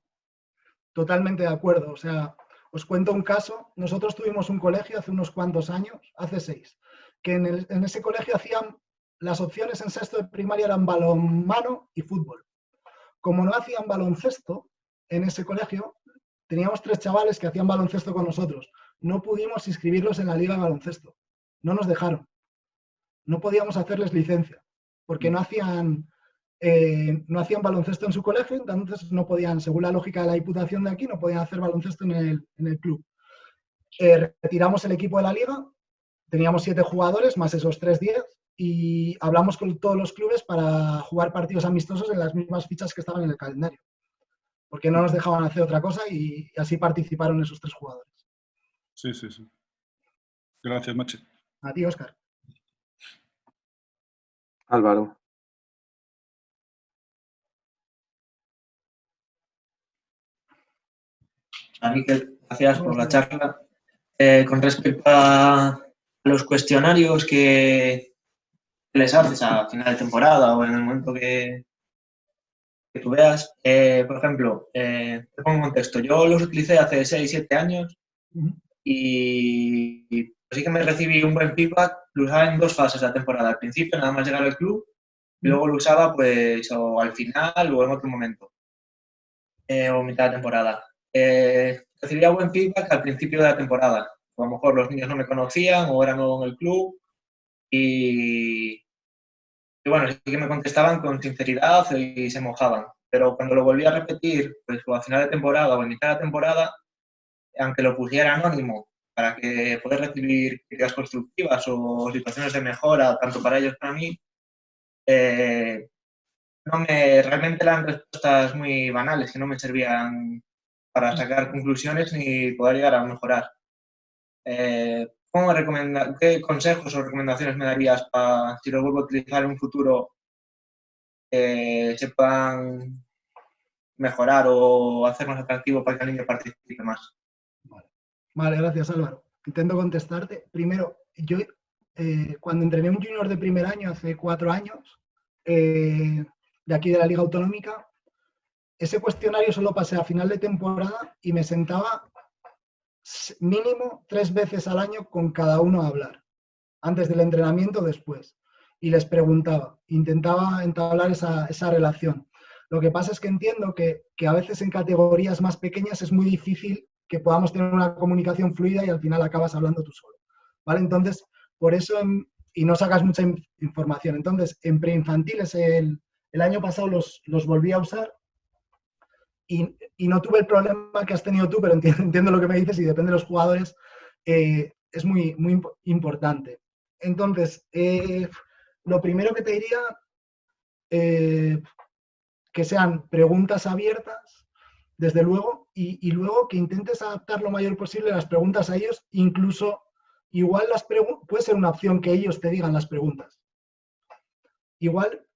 Totalmente de acuerdo. O sea, os cuento un caso. Nosotros tuvimos un colegio hace unos cuantos años, hace 6, que en ese colegio hacían, las opciones en sexto de primaria eran balonmano y fútbol. Como no hacían baloncesto en ese colegio, teníamos 3 chavales que hacían baloncesto con nosotros. No pudimos inscribirlos en la liga de baloncesto. No nos dejaron. No podíamos hacerles licencia, porque no hacían baloncesto en su colegio, entonces no podían, según la lógica de la diputación de aquí, no podían hacer baloncesto en el club. Retiramos el equipo de la liga, teníamos 7 jugadores, más esos 3-10, y hablamos con todos los clubes para jugar partidos amistosos en las mismas fichas que estaban en el calendario, porque no nos dejaban hacer otra cosa y así participaron esos 3 jugadores. Sí. Gracias, Mache. A ti, Óscar. Álvaro. Miquel, gracias por la charla. Con respecto a los cuestionarios que les haces a final de temporada o en el momento que tú veas, por ejemplo, te pongo en contexto, yo los utilicé hace 6-7 años y sí que me recibí un buen feedback, lo usaba en 2 fases de la temporada, al principio nada más llegar al club y luego lo usaba pues o al final o en otro momento o mitad de temporada. Recibía buen feedback al principio de la temporada. A lo mejor los niños no me conocían o era nuevo en el club y bueno, sí que me contestaban con sinceridad y se mojaban. Pero cuando lo volví a repetir, pues o a final de temporada o en mitad de temporada, aunque lo pusiera anónimo para que pueda recibir críticas constructivas o situaciones de mejora, tanto para ellos como para mí, realmente eran respuestas muy banales que no me servían para sacar conclusiones ni poder llegar a mejorar. ¿Qué consejos o recomendaciones me darías para, si lo vuelvo a utilizar en un futuro, se puedan mejorar o hacer más atractivo para que el niño participe más? Vale, gracias, Álvaro. Intento contestarte. Primero, yo cuando entrené un junior de primer año, hace 4 años, de aquí de la Liga Autonómica, ese cuestionario solo pasé a final de temporada y me sentaba mínimo 3 veces al año con cada uno a hablar, antes del entrenamiento, después. Y les preguntaba, intentaba entablar esa relación. Lo que pasa es que entiendo que a veces en categorías más pequeñas es muy difícil que podamos tener una comunicación fluida y al final acabas hablando tú solo, ¿vale? Entonces, por eso, y no sacas mucha información. Entonces, en preinfantiles el año pasado los volví a usar y no tuve el problema que has tenido tú, pero entiendo lo que me dices y depende de los jugadores, es muy, muy importante. Entonces, lo primero que te diría, que sean preguntas abiertas, desde luego, y luego que intentes adaptar lo mayor posible las preguntas a ellos, incluso igual puede ser una opción que ellos te digan las preguntas. Igual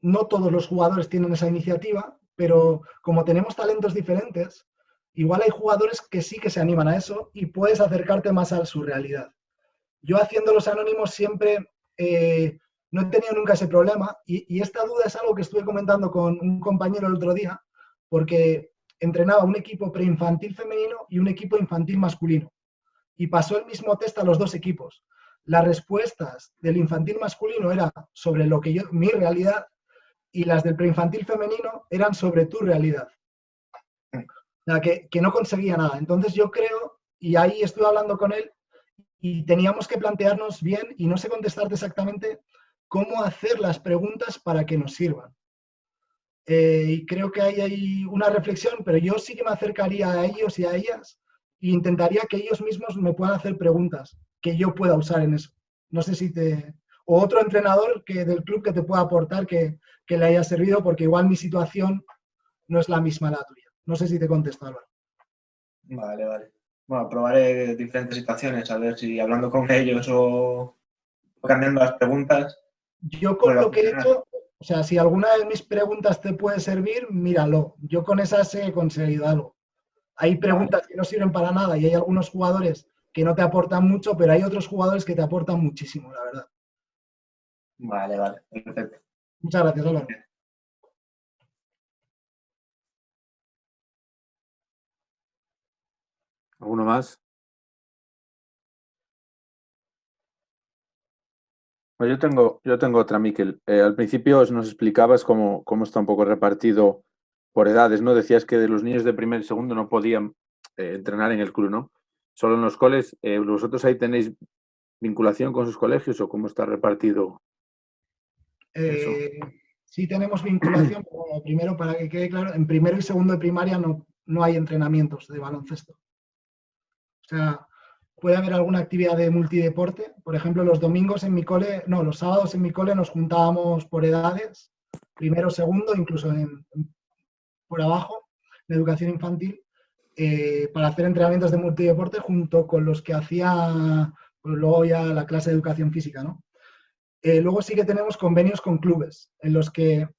no todos los jugadores tienen esa iniciativa, pero como tenemos talentos diferentes, igual hay jugadores que sí que se animan a eso y puedes acercarte más a su realidad. Yo haciendo los anónimos siempre no he tenido nunca ese problema y esta duda es algo que estuve comentando con un compañero el otro día porque entrenaba un equipo preinfantil femenino y un equipo infantil masculino y pasó el mismo test a los dos equipos. Las respuestas del infantil masculino eran sobre lo que mi realidad y las del preinfantil femenino eran sobre tu realidad. O sea, que no conseguía nada. Entonces yo creo, y ahí estuve hablando con él, y teníamos que plantearnos bien, y no sé contestarte exactamente, cómo hacer las preguntas para que nos sirvan. Y creo que hay una reflexión, pero yo sí que me acercaría a ellos y a ellas e intentaría que ellos mismos me puedan hacer preguntas que yo pueda usar en eso. No sé si o otro entrenador del club que te pueda aportar que le haya servido, porque igual mi situación no es la misma la tuya. No sé si te contesto, Álvaro. Vale. Bueno, probaré diferentes situaciones, a ver si hablando con ellos o cambiando las preguntas. Yo con lo que he hecho, o sea, si alguna de mis preguntas te puede servir, míralo. Yo con esas he conseguido algo. Hay preguntas que no sirven para nada y hay algunos jugadores que no te aportan mucho, pero hay otros jugadores que te aportan muchísimo, la verdad. Vale, perfecto. Muchas gracias, Álvaro. ¿Alguno más? Pues yo tengo otra, Miquel. Al principio nos explicabas cómo está un poco repartido por edades, ¿no? Decías que de los niños de primer y segundo no podían entrenar en el club, ¿no? Solo en los coles. ¿Vosotros ahí tenéis vinculación con sus colegios o cómo está repartido eso? Sí tenemos vinculación, pero bueno, primero para que quede claro, en primero y segundo de primaria no hay entrenamientos de baloncesto. O sea, puede haber alguna actividad de multideporte. Por ejemplo, los sábados en mi cole nos juntábamos por edades, primero, segundo, incluso por abajo, de educación infantil, para hacer entrenamientos de multideporte junto con los que hacía pues, luego ya la clase de educación física, ¿no? Luego sí que tenemos convenios con clubes, en los que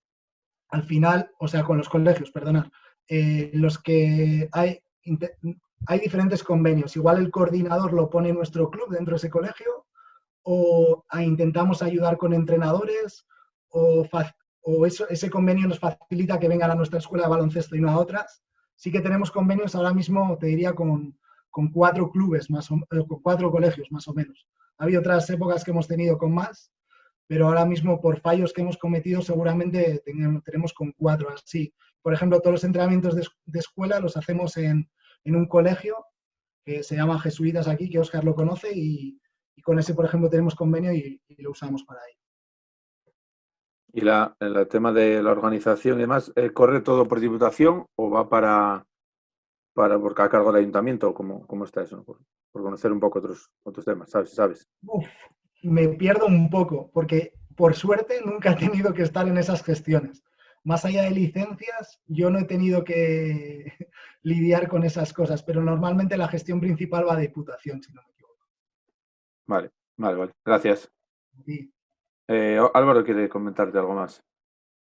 al final, o sea, con los colegios, perdonad, los que hay diferentes convenios. Igual el coordinador lo pone nuestro club dentro de ese colegio o intentamos ayudar con entrenadores o ese convenio nos facilita que vengan a nuestra escuela de baloncesto y no a otras. Sí que tenemos convenios ahora mismo, te diría, con 4 clubes, con 4 colegios más o menos. Ha habido otras épocas que hemos tenido con más, pero ahora mismo por fallos que hemos cometido seguramente tenemos con 4 así. Por ejemplo, todos los entrenamientos de escuela los hacemos en un colegio que se llama Jesuitas aquí, que Óscar lo conoce, y con ese, por ejemplo, tenemos convenio y lo usamos para ello. ¿Y el tema de la organización y demás, corre todo por Diputación o va porque a cargo del Ayuntamiento? ¿Cómo está eso? Por conocer un poco otros temas, ¿sabes? Me pierdo un poco, porque por suerte nunca he tenido que estar en esas gestiones. Más allá de licencias, yo no he tenido que lidiar con esas cosas, pero normalmente la gestión principal va a Diputación, si no me equivoco. Vale. Gracias. Sí. Álvaro quiere comentarte algo más.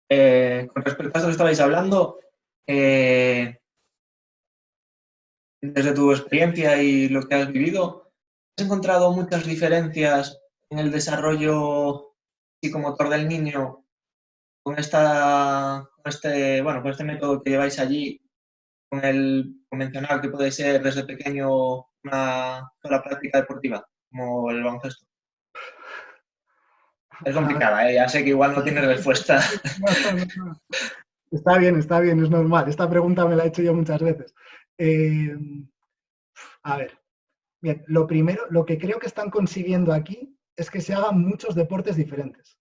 Con respecto a esto que estabais hablando, desde tu experiencia y lo que has vivido, ¿has encontrado muchas diferencias en el desarrollo psicomotor del niño con este método que lleváis allí, con el convencional que puede ser desde pequeño una sola práctica deportiva, como el baloncesto? Es complicada, ya sé que igual no tiene respuesta. No. Está bien, es normal. Esta pregunta me la he hecho yo muchas veces. A ver, bien, lo primero, lo que creo que están consiguiendo aquí es que se hagan muchos deportes diferentes,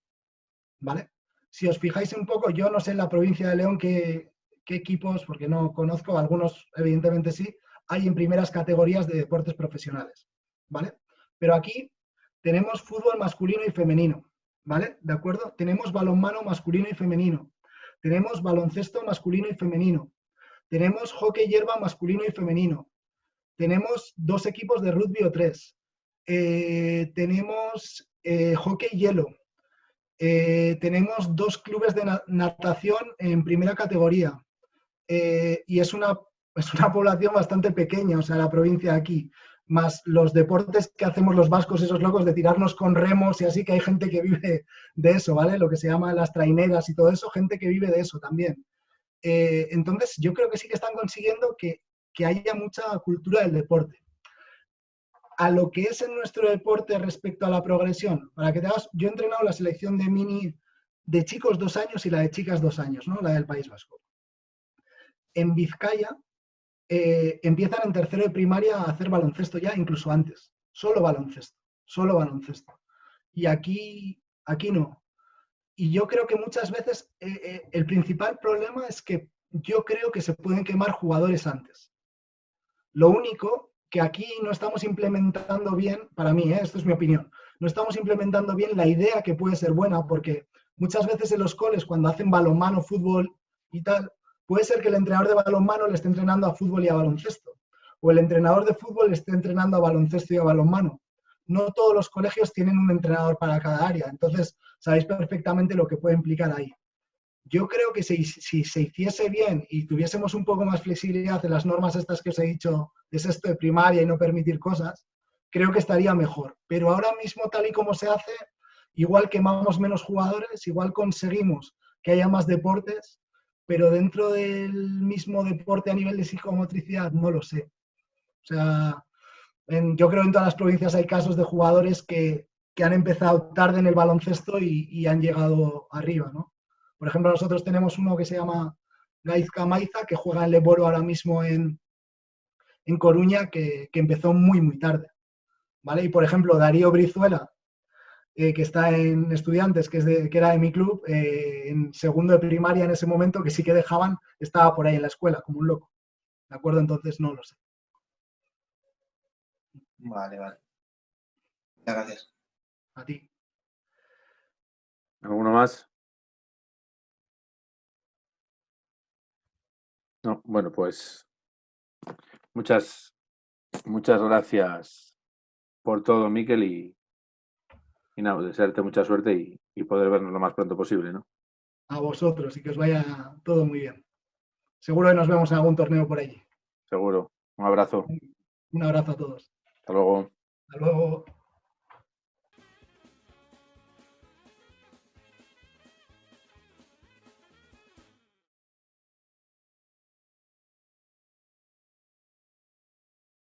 ¿vale? Si os fijáis un poco, yo no sé en la provincia de León qué equipos, porque no conozco, algunos evidentemente sí, hay en primeras categorías de deportes profesionales, ¿vale? Pero aquí tenemos fútbol masculino y femenino, ¿vale? ¿De acuerdo? Tenemos balonmano masculino y femenino, tenemos baloncesto masculino y femenino, Tenemos hockey hierba masculino y femenino. Tenemos 2 equipos de rugby o 3. Tenemos hockey hielo. Tenemos 2 clubes de natación en primera categoría. Y es una población bastante pequeña, o sea, la provincia de aquí. Más los deportes que hacemos los vascos, esos locos de tirarnos con remos y así, que hay gente que vive de eso, ¿vale? Lo que se llama las traineras y todo eso, gente que vive de eso también. Entonces, yo creo que sí que están consiguiendo que haya mucha cultura del deporte. A lo que es en nuestro deporte respecto a la progresión, para que te hagas, yo he entrenado la selección de mini de chicos 2 años y la de chicas 2 años, ¿no? La del País Vasco. En Vizcaya empiezan en tercero de primaria a hacer baloncesto ya, incluso antes. Solo baloncesto. Y aquí no. Y yo creo que muchas veces el principal problema es que yo creo que se pueden quemar jugadores antes. Lo único que aquí no estamos implementando bien, para mí, esto es mi opinión, no estamos implementando bien la idea que puede ser buena, porque muchas veces en los coles, cuando hacen balonmano, fútbol y tal, puede ser que el entrenador de balonmano le esté entrenando a fútbol y a baloncesto, o el entrenador de fútbol le esté entrenando a baloncesto y a balonmano. No todos los colegios tienen un entrenador para cada área, entonces sabéis perfectamente lo que puede implicar ahí. Yo creo que si se hiciese bien y tuviésemos un poco más flexibilidad en las normas estas que os he dicho de sexto de primaria y no permitir cosas, creo que estaría mejor. Pero ahora mismo, tal y como se hace, igual quemamos menos jugadores, igual conseguimos que haya más deportes, pero dentro del mismo deporte a nivel de psicomotricidad, no lo sé. O sea, yo creo que en todas las provincias hay casos de jugadores que han empezado tarde en el baloncesto y han llegado arriba, ¿no? Por ejemplo, nosotros tenemos uno que se llama Gaizka Maiza, que juega en Leboro ahora mismo en Coruña, que empezó muy, muy tarde, ¿vale? Y, por ejemplo, Darío Brizuela, que está en Estudiantes, que era de mi club, en segundo de primaria en ese momento, que sí que dejaban, estaba por ahí en la escuela, como un loco. ¿De acuerdo? Entonces, no lo sé. Vale. Muchas gracias. A ti. ¿Alguno más? No, bueno, pues muchas gracias por todo, Miquel, y nada, desearte mucha suerte y poder vernos lo más pronto posible, ¿no? A vosotros y que os vaya todo muy bien. Seguro que nos vemos en algún torneo por allí. Seguro. Un abrazo. Un abrazo a todos. Hasta luego. Hasta luego.